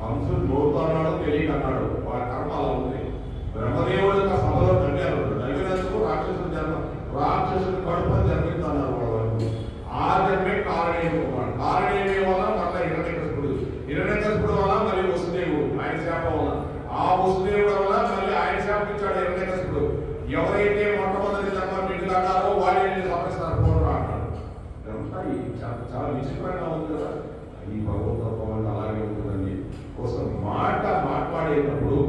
కంసుడు నోరుతో అన్నాడు, తెలియక అన్నాడు, వాడి కర్మ అలా ఉంది. బ్రహ్మదేవుడు సభలో తగ్గారు, తగ్గినందుకు రాక్షసుడు కడుపుని జన్మిస్తున్నారు వాళ్ళు. ఆ జన్మే కారణేయుడు. కారణేయుడు వల్ల మళ్ళీ హిరణ్యకశిపుడు వల్ల మళ్ళీ వసుదేవుడు ఆయన శాప వల్ల, ఆ వసుదేవుడు వల్ల మళ్ళీ ఆయన శాపించాడు హిరణ్యకశిపుడు. ఎవరైతే మొట్టమొదటి జన్మ బిడ్డలు అన్నారో వాళ్ళని సమస్యలు పోరా అన్నాడు. ఇదంతా చాలా విచిత్రంగా ఉంది కదా. ఈ భగవద్గీత వల్ల అలాగే ఉంటుందండి. కోసం మాట్లాడేటప్పుడు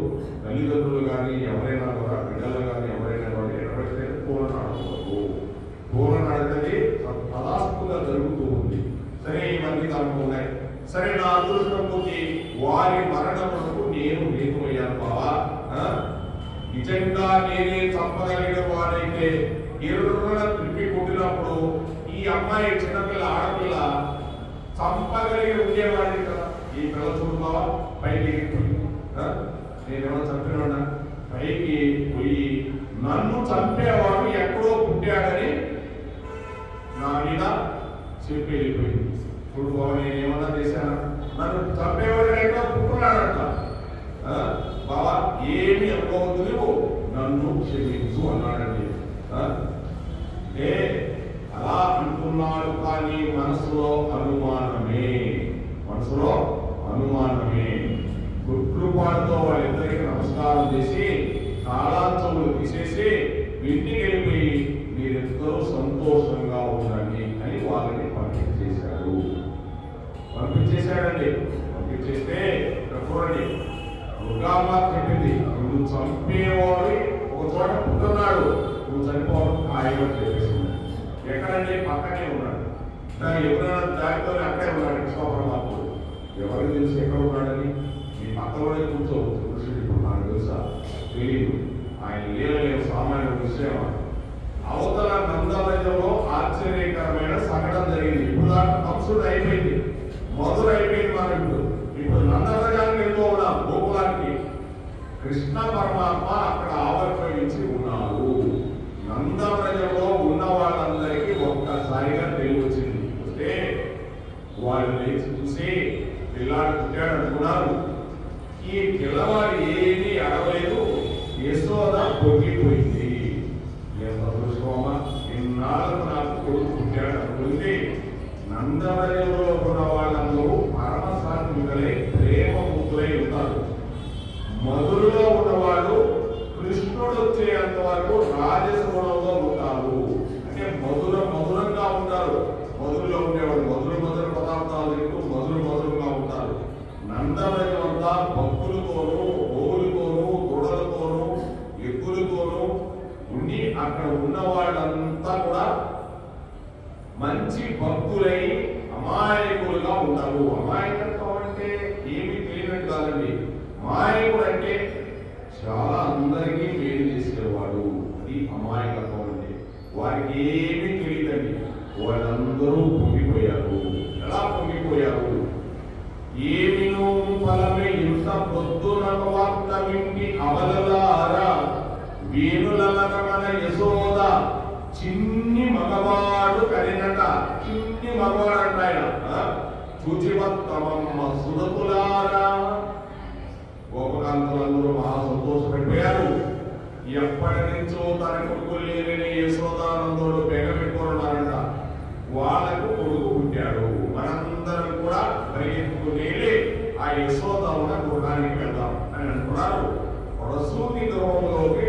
తల్లిదండ్రులు కానీ ఎవరైనా కూడా, బిడ్డలు కానీ ఎవరైనా కూడా ఎక్కడైతే పూలను అడగకూడదు. పూలను అడగది తదాస్తుగా జరుగుతూ ఉంది. సరే, ఇవన్నీ దాంట్లో ఉన్నాయి. సరే, నా అదృష్టం కొద్ది వారి మరణములకు నేను హేతువయ్యాను బావా. నిజంగా నేనే చంపగలిగిన వాడైతే ఎరువుల తిప్పి కొట్టినప్పుడు ఈ అమ్మాయి చిన్నపిల్ల ఆడపిల్ల చంపగలిగి ఉండేవాడి కదా. ఈ పిల్ల చూడు బావా, పైకి నేనేమో చంపినా పైకి పోయి నన్ను చంపేవాడు ఎక్కడో పుట్టాడని నా మీద చెప్పి వెళ్ళిపోయింది. చూడు బాబు, నేనేమన్నా చేశాను? నన్ను చంపేవాడు ఎక్కడో పుట్టున్నాడంట. బాబా, ఏమి అనుకోవద్దు, నువ్వు నన్ను క్షమించు అన్నాడండి. అలా అంటున్నాడు, కానీ మనసులో అనుమానమే. గుడ్లుపాటుతో వాళ్ళిద్దరికి నమస్కారం చేసి తాళాంచములు తీసేసి ఇంటికి వెళ్ళిపోయి మీరిద్దరూ సంతోషంగా ఉండండి అని వాళ్ళని పంపించేశాడండి. పంపించేస్తే చూడండి, దుర్గామ్మ చెప్పింది, నువ్వు చంపేవాడు ఒక చోట పుట్టున్నాడు, నువ్వు చనిపోవడం ఖాయమని చెప్పేసింది. ఎక్కడండి? పక్కనే ఉన్నాడు. ఎవరైనా దారితో అక్కడే ఉన్నాడు కృష్ణపరమాత్ముడు. ఎవరికి తెలుసు ఎక్కడ ఉన్నాడని? మీ పక్కలోనే కూర్చోవచ్చు కృష్ణుడు. ఇప్పుడు నాకు తెలుసా? తెలియదు. ఆయన లేవలేవు సామాన్య విషయం. అవతల నందవజంలో ఆశ్చర్యకరమైన సంఘటన జరిగింది. ఇప్పుడు దాకా కంసుడు అయిపోయింది, మధుర అయిపోయింది. మనం ఇప్పుడు నందవజానికి వెళ్తూ ఉన్నాం, గోకులానికి. కృష్ణ పరమాత్మ అక్కడ ఆవిర్భవించి ఉన్నారు. నందవజంలో ఉన్న వాళ్ళందరికీ ఒక్కసారిగా తెలివి వచ్చింది. వస్తే వాళ్ళు లేచి చూసి పిల్లాడు పుట్టాడు అనుకున్నారు. ఈ పిల్లవాడు ఏమీ అడగలేదు, యశోద పొంగిపోయింది. ఎంత అదృష్టమా, ఇన్నాళ్ళకు నాకు కొడుకు పుట్టాడు అనుకుంది. నందవజంలో ఉన్న వాళ్ళందరూ పరమసాత్వికులై ప్రేమముక్తులై ఉంటారు. మధురలో ఉన్నవాళ్ళు కృష్ణుడు వచ్చేంత వరకు రాజసగుణంలో ఉంటారు. అంటే మధురంగా ఉంటారు. మధురలో ఉండేవాడు మధుర పదార్థాలు తింటూ మధురంగా ఉంటారు. నందవజం అంతా భక్తులతోనూ, గోవులతోనూ, దూడలతోనూ, ఎద్దులతోనూ ఉండి అక్కడ ఉన్న వాళ్ళంతా కూడా మంచి భక్తులై అమాయకులుగా ఉంటారు. అమాయకత్వం అంటే ఏమీ తెలియనట్టు కాదండి. అమాయకుడు అంటే చాలా అందరికీ మేలు చేసేవాడు. అది అమాయకత్వం అంటే. వారికి ఏమీ తెలియదండి. వాళ్ళందరూ పొంగిపోయారు. ఎలా పొంగిపోయారు? ఏమినో ఫలమే ఇంత పొద్దునొక వార్త వింటి అవలలారా, వేణులనక మన యశోద చిన్ని మగవాడు కనినట. చిన్ని మగవాడు అంట ఆయన. చూచివత్తమమ్మ సురతులారా. గోపకాంతులందరూ మహా సంతోషపడిపోయారు. ఎప్పటి నుంచో తన కొడుకు లేని యశోదానందుడు పెట్టుకున్నారంట. వాళ్ళకు కొడుకు పుట్టాడు. మనందరం కూడా పరిగెత్తుకుని ఆ యశోద ఉన్న గృహానికి వెళ్దాం అని అంటున్నారు. ప్రసూతి గృహంలోకి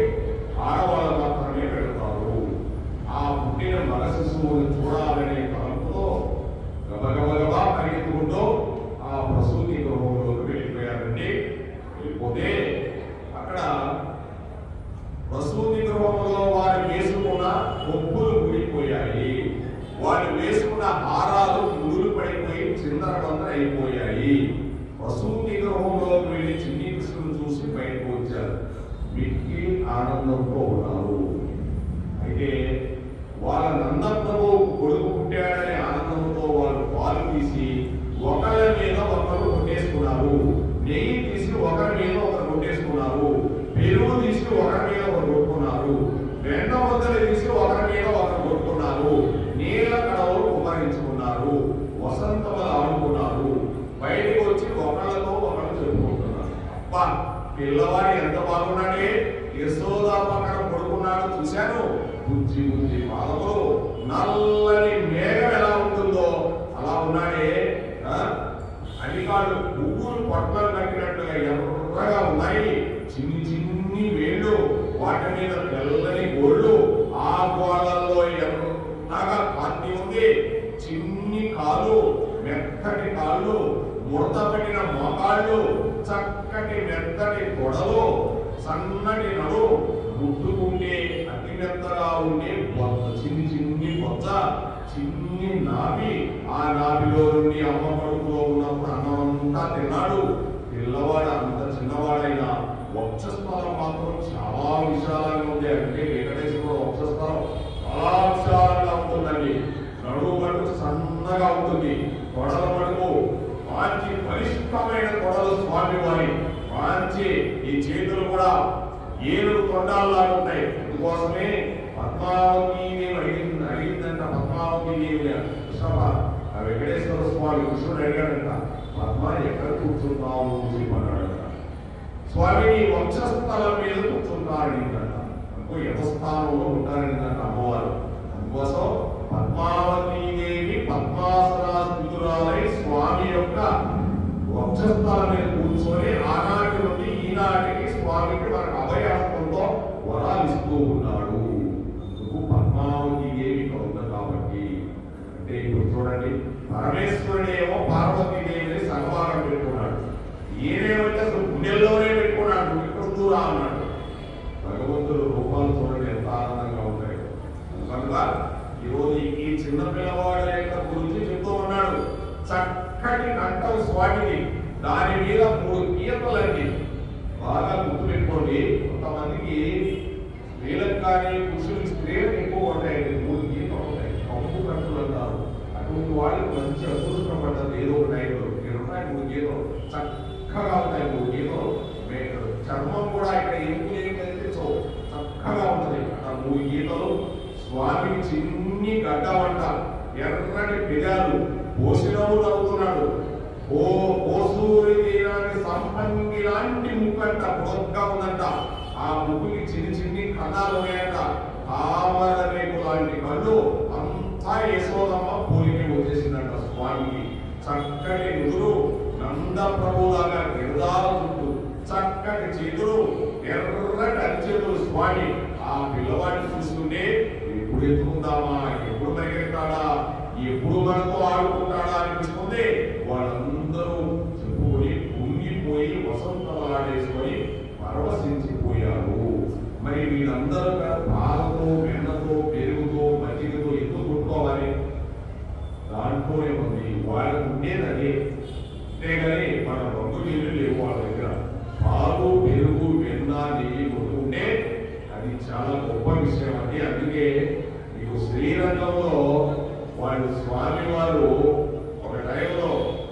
ఆనందంతో ఉన్నారు. అయితే వాళ్ళ నందప్రభు కొడుకు పుట్టాడనే ఆనందంతో వాళ్ళు పాలు తీసి ఒకరి మీద ఒకరు కొట్టేసుకున్నారు, నెయ్యి తీసి ఒకరి మీద ఒకరు కొట్టేసుకున్నారు, పెరుగు తీసి ఒకరి మీద ఒకరు కొట్టుకున్నారు, వెన్న ముద్దలు తీసి ఒకరి మీద ఒకరు కొట్టుకున్నారు, నీళ్ళ కడవలు కుమ్మరించుకున్నారు, వసంతములు ఆడుకున్నారు, బయటకు వచ్చి ఒకళ్ళతో ఒకళ్ళు చెప్పుకుంటున్నారు. అబ్బా పిల్లవాడు ఎంత బాగున్నాడే, యశోద పక్కన పడుకున్నాడు చూశాను, బుజ్జి బుజ్జి పాదములు, నల్లని మేఘం ఎలా ఉంటుందో అలా ఉన్నాడే, అడికాళ్ళు పువ్వులు పట్లం కట్టినట్టుగా ఎర్రగా ఉన్నాయి, చిన్ని చిన్ని వేళ్ళు, వాటి మీద తెల్లని గోళ్ళు, ఆ గోళ్ళల్లో ఎర్రగా కాంతి ఉంది, చిన్ని కాళ్ళు, మెత్తటి కాళ్ళు, ముడత పెట్టిన మోకాళ్ళు, చక్కటి మెత్తటి తొడలు, సన్నటి నడు, ముట్టుకుంటే అతి మెత్తగా ఉండే చిన్ని చిన్ని బొత్త, చిన్ని నాభి, ఆ నాభిలో నుండి అమ్మ కడుపులో ఉన్నప్పుడు అన్నం అంతా తిన్నాడు. పిల్లవాడు అంత చిన్నవాడైనా వక్షస్థలం మాత్రం చాలా విశాలంగా ఉంది. అంటే వెంకటేశ్వర వక్షస్థలం చాలా విశాలంగా ఉంటుందండి. నడుము మటుకు సన్నగా ఉంటుంది, తొడల మటుకు మంచి బలిష్టమైన తొడలు స్వామి వారి, మంచి ఈ చేతులు కూడా ఏనుగు తొండాల్లాగా ఉంటాయి. అందుకోసమే పద్మావతి అడిగిందంట, పద్మావతి కృష్ణ వెంకటేశ్వర స్వామి కృష్ణుడు అడిగాడంట, పద్మ ఎక్కడ కూర్చున్నావు చెప్పన్నాడంట. స్వామి నీ వంశస్థలం మీద కూర్చుంటారడిందంట, ఇంకో యథస్థానంలో ఉంటారడిందంట అమ్మవారు. అందుకోసం పద్మావతీదేవి పద్మాసనాస్థితురాలై స్వామి యొక్క వంశస్థలం మీద కూర్చొని ఆనాటి నుండి ఈనాటికి స్వామికి మనకు అభయహస్తంతో వరాలు ఇస్తూ ఉన్నాడు. అందుకు పద్మావతీదేవి కౌంద కాబట్టి. అంటే ఇప్పుడు చూడండి, పరమేశ్వరుడేమో పార్వతీదేవిని సగభాగం పెట్టుకున్నాడు, ఈయనేమంటే అసలు గుండెల్లోనే పెట్టుకున్నాడు, ఇక్కడ దూరా అన్నాడు. భగవంతుడు రూపాలు చూడండి ఎంత ఆనందంగా ఉంటాయి. కనుక ఈరోజు ఈ చిన్న పిల్లవాడు యొక్క గురించి చెప్తూ ఉన్నాడు. చక్కటి కంఠం స్వామికి, దాని మీద 3 గీతలండి. బాగా గుర్తుపెట్టుకోండి, కొంతమందికి స్త్రీలకు కానీ పురుషులు స్త్రీలకు ఎక్కువ ఉంటాయండి, 3 గీతలు ఉంటాయి, కంపు కంటులు అంటారు. అటువంటి వాళ్ళకి మంచి అదృష్టం పడ్డది ఏదో ఒక టైంలో. ఇక్కడ ఉన్నాయి 3 గీతలు, చక్కగా ఉంటాయి 3 గీతలు. చర్మం కూడా ఇక్కడ ఎముకలు ఏం కనిపించవు, చక్కగా ఉంటుంది. ఆ 3 గీతలు స్వామికి చిన్ని గడ్డ వంట, ఎర్రటి పెదాలు, పోసినవు నవ్వుతున్నాడు. ఓసూరి తీరానికి సంపంగి లాంటి ముక్కంట, పొడగ్గా ఉందంట. ఆ ముక్కుకి చిన్ని చిన్ని కన్నాలు ఉన్నాయంట, తామర రేపు లాంటి కళ్ళు. అంతా యశోదమ్మ పోలికి వచ్చేసిందంట స్వామికి. చక్కటి నుదురు, నంద ప్రభులాగా నిర్దాల చుట్టూ, చక్కటి చేతులు, ఎర్రటి అరిచేతులు స్వామి. ఆ పిల్లవాడిని చూస్తుంటే ఎప్పుడు ఎత్తుకుందామా, ఎప్పుడు పరిగెత్తాడా, ఎప్పుడు మనతో ఆడుకుంటాడా అనిపిస్తుంది. వాళ్ళందరూ చెప్పుకొని కుంగిపోయి వసంతలాడేసుకొని పరవశించిపోయారు. మరి వీళ్ళందరూ పాలతో, వెన్నతో, పెరుగుతో, మజ్జిగతో ఎందుకు కొట్టుకోవాలి? దాంట్లోనే ఉంది, వాళ్ళకు ఉండేది అదే. అంతేగాని మన రంగు నీళ్ళు లేవు వాళ్ళ దగ్గర. పాలు, పెరుగు, వెన్న, నెయ్యి కొట్టుకుంటే అది చాలా గొప్ప విషయం అండి. అందుకే మీకు శ్రీరంగంలో వాళ్ళు స్వామి వారు ఒక టైంలో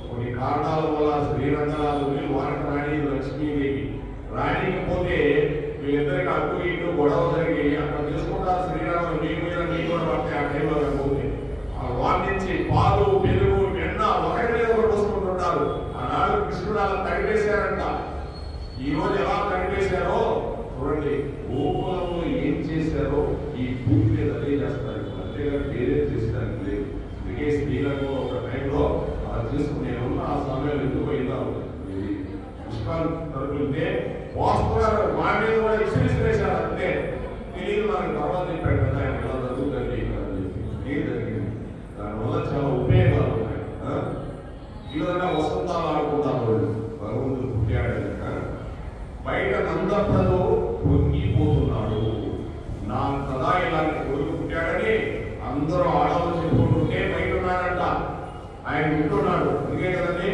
కొన్ని కారణాల వల్ల శ్రీరంగనాథు వారికి రాణి లక్ష్మీదేవి రాణికపోతే వీళ్ళిద్దరికి అటు ఇటు గొడవ జరిగి అక్కడ తీసుకుంటారు శ్రీరంగం, నీ మీద నీ కూడా పడితే ఆ టైంలో పోతే వాటి నుంచి పాలు, పెరుగు, వెన్న ఒకరి మీద ఒకటి వస్తుంటుంటారు. ఆనాడు కృష్ణుడు అలా తడిపేశారంట. ఈ రోజు ఎలా తడిపేశారో చూడండి, గోకులంలో ఏం చేశారో ఈ భూమి మీద అదే చేస్తారు. అంతేగాని వేరే చేసేదానికి లేదు. అందుకే శ్రీరంగంలో ఒక టైంలో అలా చేసుకునే ఉన్న ఆ సమయంలో ఎందుకు పోయినారు పుష్పాలు తరుపులుంటే వాస్తున్నారు, మా మీద కూడా విసిరేశారు. అంతే తెలియదు, మనకు తర్వాత చెప్పాడు కదా ఆయన ఎలా జరుగుతుంది ఏం జరిగింది. దానివల్ల చాలా ఉపయోగాలు ఉన్నాయి. ఈ విధంగా వసంతాలు ఆడుకుంటారు వాళ్ళు, భగవంతుడు పుట్టాడు. బయట నందప్రభు పొంగిపోతున్నాడు, నా కదా ఇలాంటి కొడుకు పుట్టాడని అందరూ ఆడవాళ్ళు చెప్పుకుంటుంటే బయట ఉన్నాడంట. ఆయన వింటున్నాడు. అందుకే కదండి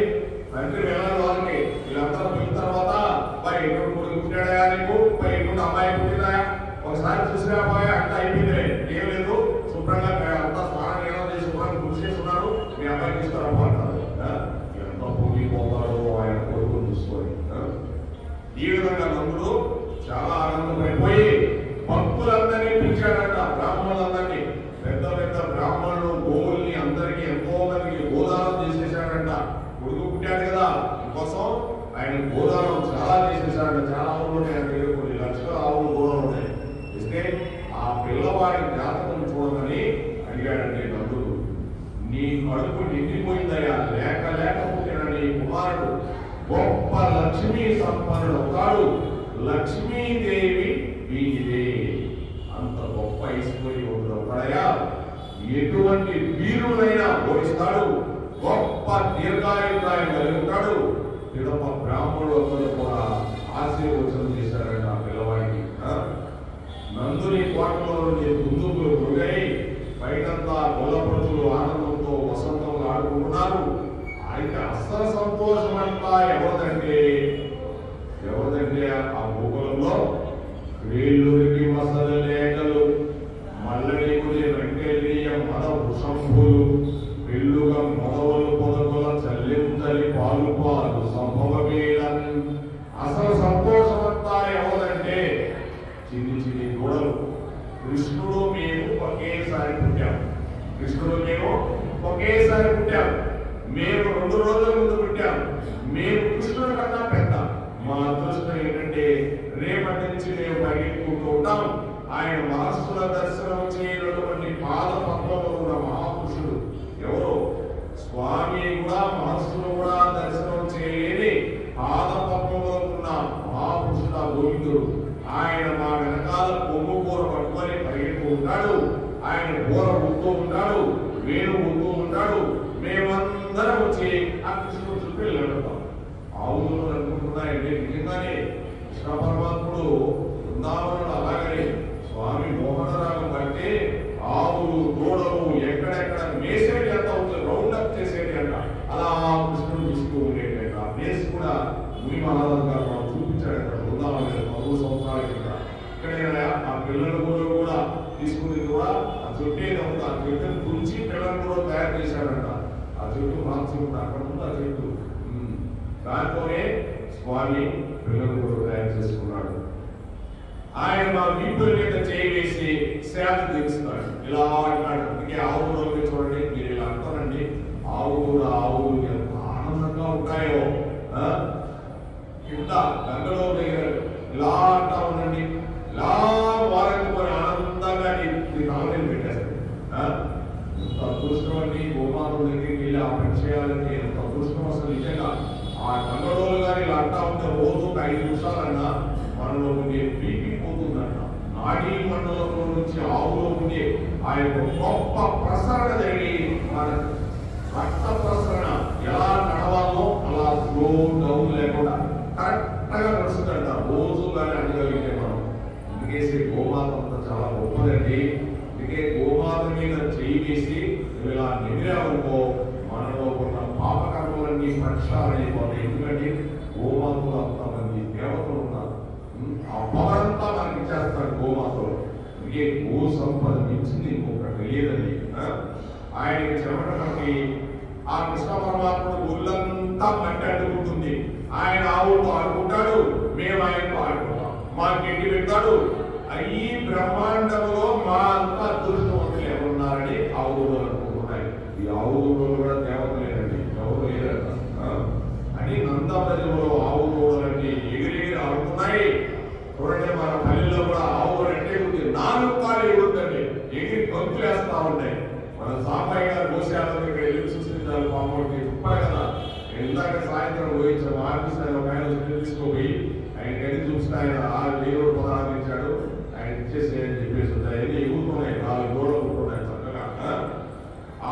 తండ్రి వెళ్ళాలి వాళ్ళకి. వీళ్ళందరూ పోయిన తర్వాత ఎటువంటి కొడుకు పుట్టాడా నీకు, ఎటువంటి అమ్మాయి పుట్టిందా, ఒకసారి చూసిరాబోయే అంత అయిపోయిందిలే, ఏం లేదు, శుభ్రంగా అంతా స్నానం ఏమో చేసి శుభ్రంగా కృషి చేస్తున్నారు, మీ అబ్బాయికి ఇస్తారమ్మా అంటారు. ఎంత పొంగిపోతాడో ఆయన కొడుకుని చూసుకొని. ఈ విధంగా నందుడు చాలా ఆనందమైపోయి భక్తులందరినీ పిలిచాడంట, బ్రాహ్మణులందరినీ. పెద్ద పెద్ద బ్రాహ్మణులు గోవుల్ని అందరికీ ఎంతో మందికి గోదానం చేసేసాడంట. కొడుకు పుట్టాడు కదా, కోసం ఆయన గోదానం చాలా చేసేసాడంట. చాలా ఆవులు ఉన్నాయి ఆయన దగ్గర, కొన్ని లక్షల ఆవులు గోదానం ఉన్నాయి. ఇస్తే ఆ పిల్లవాడి జాతకం చూడమని అడిగాడండి నందుడు. నీ కడుపు నిండిపోయిందయ్యా, లేక పుట్టిన నీ కుమారుడు గొప్ప లక్ష్మీ సంపన్నుడు అవుతాడు, లక్ష్మీదేవి వీనిదే. అంత గొప్ప ఐశ్వర్యవంతుడు అవుతాడయ్యా, ఎటువంటి వీరుడైనా ఓడిస్తాడు, గొప్ప దీర్ఘాయుర్దాయం కలిగి ఉంటాడు. పిదప బ్రాహ్మణుడు అందరూ కూడా ఆశీర్వచనం చేశారంట ఆ పిల్లవాడికి. నందుని కోటలో దుందుకులు మృగై బయటంతా గొల్లపడుతులు ఆనందంతో వసంతంలో ఆడుకుంటున్నారు. అయితే అసలు సంతోషం అంతా ఎవరిదంటే ఆ భూగోళంలో వేళ్ళురికి మసలు లేఖలు మల్లడి గురి వెంకటేయ మద వృషంభులు పెళ్ళుగా మొదవలు పొదగుల చల్లించలి పాలు సంభవమేళన్. అసలు సంతోషం అంతా ఎవరంటే చిన్ని చిన్ని గోడలు. కృష్ణుడు మేము ఒకేసారి పుట్టాం, మేము 2 రోజుల ముందు పుట్టాం. మేము కృష్ణుడి కన్నా పెద్ద. మా అదృష్టం ఏంటంటే రేపటి నుంచి మేము పరిగెత్తుకుంటూ ఉంటాం. ఆయన మనస్సుల దర్శనం చేయనటువంటి పాద పద్మంలో ఉన్న మహాపురుషుడు ఎవరు? స్వామి కూడా మనస్సును కూడా దర్శనం చేయలేని పాద పద్మంలో ఉన్న మహాపురుషుడు ఆ గోవిందుడు. ఆయన మా వెనకాల కొమ్ము కూర పట్టుకొని పరిగెత్తూ ఉంటాడు. ఆయన కూర ఉంటూ ఉంటాడు, వేణు ఉంటూ ఉంటాడు. మేమందరం వచ్చి ఆ కృష్ణుడు చుట్టూ వెళ్ళగలుగుతాం. ఆవులు అనుకుంటున్నాయంటే నిజంగానే కృష్ణ పరమాత్ముడు బృందావనంలో అలాగనే స్వామి మోహన రాగం పడితే ఆవులు దూడలు ఎక్కడెక్కడ మేసేది అంతా ఉంటుంది, రౌండప్ చేసేది అంట. అలా కృష్ణుడు చూస్తూ ఉండేటంట. ఆ ప్లేస్ కూడా ముని మహారాజు గారు మనం చూపించాడంట బృందావనం 10 సంవత్సరాల కింద. ఇక్కడ ఆ పిల్లల కూడా తీసుకుని కూడా ఆ చుట్టేది ఉంది, ఆ చెట్టును తుంచి పిల్లలు కూడా తయారు చేశాడంట. ఆ చెట్టు మార్చుకుంటూ అక్కడ ఉంది ఆ చెట్టు, దాంతోనే స్వామి పిల్లలు కూడా తయారు చేసుకున్నాడు. ఆయన మా వీపుల మీద చేయి వేసి సేవ తీరుస్తాడు. ఇలా అంటాడు. అందుకే ఆవులోకి చూడండి, మీరు ఇలా అంటారండి, ఆవులు ఎంత ఆనందంగా ఉంటాయో. కింద గంగలో దగ్గర ఇలా అంటా ఉండండి, ఇలా వారెత్తుకొని ఆనందంగా నామని పెట్టేస్తాడు. ఎంత అదృష్టం అండి, గోమాతల దగ్గరికి వెళ్ళి ఆ పరిచయాలకి ఎంత అదృష్టం అసలు. నిజంగా ఆ గంగలో గారి ఇలా అంటా ఉంటే రోజు 5 నిమిషాలన్నా మనలో ఉండే బీపీ పోతుందంట. నాడీ మండలంలో నుంచి ఆవులో ఉండే ఆ యొక్క గొప్ప ప్రసరణ జరిగి మన రక్త ప్రసరణ ఎలా నడవాలో అలా స్లో డౌన్ లేకుండా కరెక్ట్గా నడుస్తుందంట రోజు. కానీ అనగలిగితే మనం అందుకేసి గోమాత అంతా చాలా గొప్పదండి. అందుకే గోమాత మీద చేయి వేసి ఇలా నిమిరామనుకో మనలో ఉన్న పాపకర్మలన్నీ ప్రక్షాళనైపోతాయి. ఎందుకంటే గోమాతలో అంతమంది దేవతలు ఉన్నారు, ఆ పవర్ అంతా మనకి ఇచ్చేస్తారు గోమాతలో. అందుకే గో సంపద మించింది ఇంకొకటి లేదండి. ఆయనకి చెమట మనకి ఆ కృష్ణ పరమాత్ముడు ఒళ్ళంతా మట్టి అడ్డుకుంటుంది. ఆయన ఆవులతో ఆడుకుంటాడు, మేము ఆయనతో ఆడుకుంటాం. మాకు గడ్డి పెడతాడు. ఈ బ్రహ్మాండంలో మా అంతా అదృష్టవంతులు ఎవరున్నారని ఆవులు అనుకుంటున్నాయి. ఈ ఆవులు కూడా దేవతలేనండి, ఎవరు లేదంట అని నందపల్లిలో ఆవులన్నీ ఎగిరెగిరి ఆడుతున్నాయి. చూడండి మన పల్లెల్లో కూడా ఆవులు అంటే 4 కాళ్ళు ఎగురుతండి, ఎగిరి గొంతులేస్తా ఉంటాయి. మన సాంబయ్య గారు గోశాలలో ఇక్కడ వెళ్ళి సృష్టించాలి పాపకి చెప్పారు కదా. ఇందాక సాయంత్రం పోయించాం ఆఫీస్ ఆయన ఒక ఆయన తీసుకోపోయి ఆయన గది చూస్తే ఆయన 6,000 పదాలు ఇచ్చాడు. ఆయన ఇచ్చేసేయని చెప్పేసి ఉంటాయి, ఎగురుతున్నాయి, 4 గోడలు ఉంటున్నాయి చక్కగా.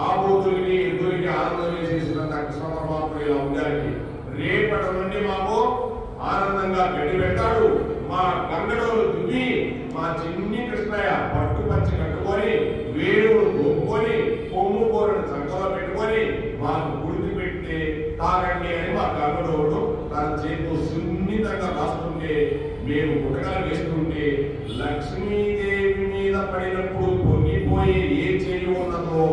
ఆ బూతులకి ఎదురికి ఆనందం వేసేసినంత కృష్ణ పరమాత్మ ఇలా ఉండాలి. రేపటి నుండి మాకు ఆనందంగా గడ్డి పెట్టాడు. మా గంగడోలు దువ్వి మా చిన్ని కృష్ణయ్య పట్టు పంచి కట్టుకొని వేణువులు దొప్పుకొని కొమ్ము కూరను చక్కగా పెట్టుకొని మాకు గుడికి పెట్టి తాగండి అని మా గంగడోడు తన చేతితో సున్నితంగా రాస్తుంటే మేము గుటకాలు వేస్తుంటే లక్ష్మీదేవి పడినప్పుడు పొంగిపోయి ఏ చెయ్యి ఉన్నదో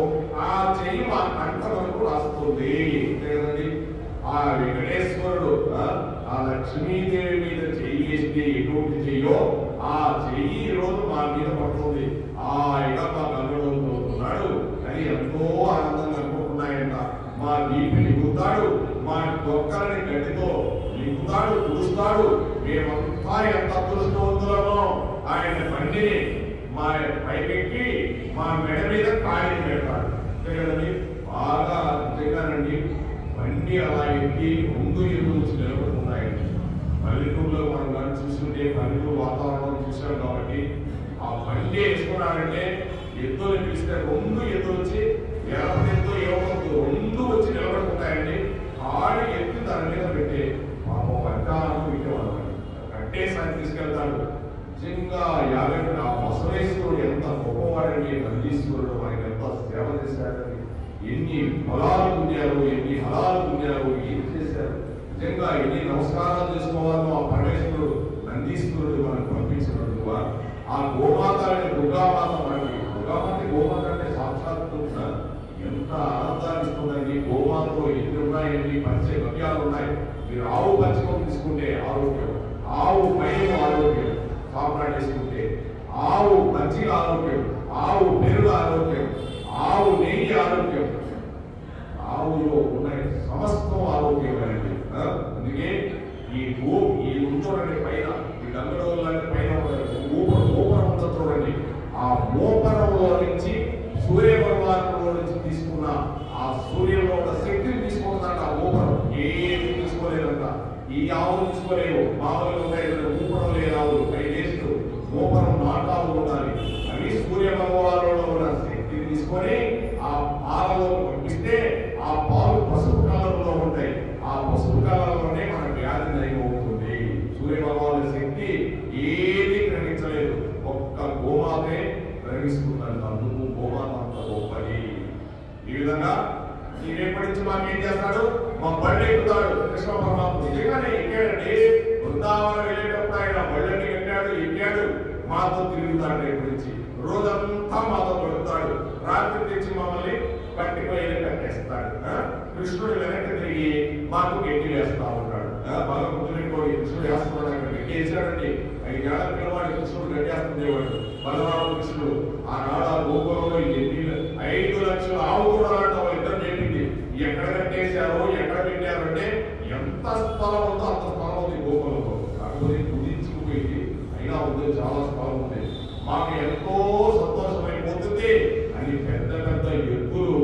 ఆ చెయ్యి మా కంట వరకు రాస్తుంది లేదండి. ఆ వెంకటేశ్వరుడు ఆ లక్ష్మీదేవి మీద చెయ్యి వేస్తే ఎటువంటి చెయ్యో ఆ చెయ్యి ఈ రోజు మా మీద పడుతుంది. హాయిగా మా గంగడవుతున్నాడు అని ఎంతో ఆనందంగా అనుకుంటున్నాయంట. మా వీపిని గుర్తాడు, మా డొక్కలని గడ్డితో నింపుతాడు, కుడుస్తాడు. మేమంతా ఎంత అదృష్టవంతులమో. ఆయన బండిని మా పైకెక్కి మా మెడ మీద కాళీ పెడతాడు కదండి. బాగా నిజంగానండి బండి అలా ఎక్కి ముందు ఎదురు నుంచి నిలబడుతున్నాయండి. పల్లెటూరులో మనం కానీ చూస్తుంటే పల్లెటూరు వాతావరణం చూసాం కాబట్టి ఆ బండి వేసుకున్నారంటే ఎద్దులు పిలిస్తే రెండు ఎద్దులు వచ్చి ఎత్తు ఏమవుతుంది రెండు వచ్చి నిలబడుతున్నాయండి. ఆడి ఎత్తి దాని మీద పెట్టి పాపం అడ్డాలను పెట్టేవాడు కట్టేసారి తీసుకెళ్తాడు. నిజంగా ఆ బసవేశ్వరుడు ఎంత గొప్పవాడండి. నందీశ్వరుడు మనకి ఎంత సేవ చేశాడని, ఎన్ని పొలాలు పుణ్యాలు, ఎన్ని హలాలు పుణ్యాలు, ఏం చేశారు. నిజంగా ఎన్ని నమస్కారాలు చేసుకోవాలో ఆ పరమేశ్వరుడు నందీశ్వరుడు మనకు పంపించినట్టుగా ఆ గోమాత అనే దుర్గామాత మనకి గోమాత అంటే సాక్షాత్తు ఎంత ఆనందాన్ని ఇస్తుందండి. గోమాతలో ఎన్ని ఉన్నాయండి, పంచ గవ్యాలు ఉన్నాయి. మీరు ఆవు పంచకం తీసుకుంటే ఆరోగ్యం, ఆవు పైన ఆరోగ్యం, సాంబ్రాట్ వేసుకుంటే ఆవు మజ్జిగ ఆరోగ్యం, ఆవు పెరుగు ఆరోగ్యం, ఆవు నెయ్యి ఆరోగ్యం, ఆవులో ఉన్నాయి సమస్తం ఆరోగ్యమైనది. అందుకే ఈ ఉంచోడండి పైన ఈ గంగడోళ్ళంటే పైన మోపరం ఉందో చూడండి. ఆ మోపరంలో నుంచి సూర్య భగవానులో నుంచి తీసుకున్న ఆ సూర్యంలో ఉన్న శక్తిని తీసుకుంటుందంట. ఆ మోపరం ఏమి తీసుకోలేదంట. ఈ ఆవులు తీసుకోలేవు, మామూలుగా ఉంటాయి ఊపడం లేదు ఆవులు 5 డేస్ మోపరం నాటాలు ఉండాలి. అవి సూర్య భగవానులో ఉన్న శక్తిని తీసుకొని ఆ పాలలో పంపిస్తే ఆ పాలు పసుపు కలర్లో ఉంటాయి. ఆ పసుపు కలర్లోనే మన వ్యాధి నయమవుతుంది. సూర్య భగవాను శక్తి ఏది గ్రహించలేదు, ఒక్క గోమాతే గ్రహిస్తుందంట. అందుకు గోమాత అంత గొప్పది. ఈ విధంగా రేపటి నుంచి మాకు ఏం చేస్తాడు, మా బళ్ళు ఎక్కుతాడు కృష్ణ పరమాత్మ. నిజంగానే ఎక్కాడండి. బృందావనం వెళ్ళేటప్పుడు ఆయన బళ్ళని ఎక్కాడు మాతో తిరుగుతాడు. రేపటి నుంచి రోజంతా మాతో పడుతాడు. రాత్రి తెచ్చి మమ్మల్ని పట్టిపోయి కట్టేస్తాడు. కృష్ణుడు వెనక్కి తిరిగి మాకు గట్టి వేస్తా ఉంటాడు. బాగా గుర్తుపెట్టుకోండి, కృష్ణుడు వేస్తున్నాడు. అక్కడ గట్టి వేసాడండి. 5 ఏళ్ల పిల్లవాడి కృష్ణుడు గట్టేస్తుండేవాడు. బలరామ కృష్ణుడు ఆనాడు ఆ గోకులంలో 5 లక్షల ఆవు కూడా ఇద్దరు చెప్పింది. ఎక్కడ కట్టేశారో ఎక్కడ పెట్టారు అంటే ఎంత స్థలం ఉందో అంత స్థలం ఉంది గోకులంలో. కాకపోతే కుదించుకుపోయింది, అయినా ఉంది చాలా స్థలం ఉంది. మాకు ఎంతో సంతోషమైపోతుంది అని పెద్ద పెద్ద ఎద్దులు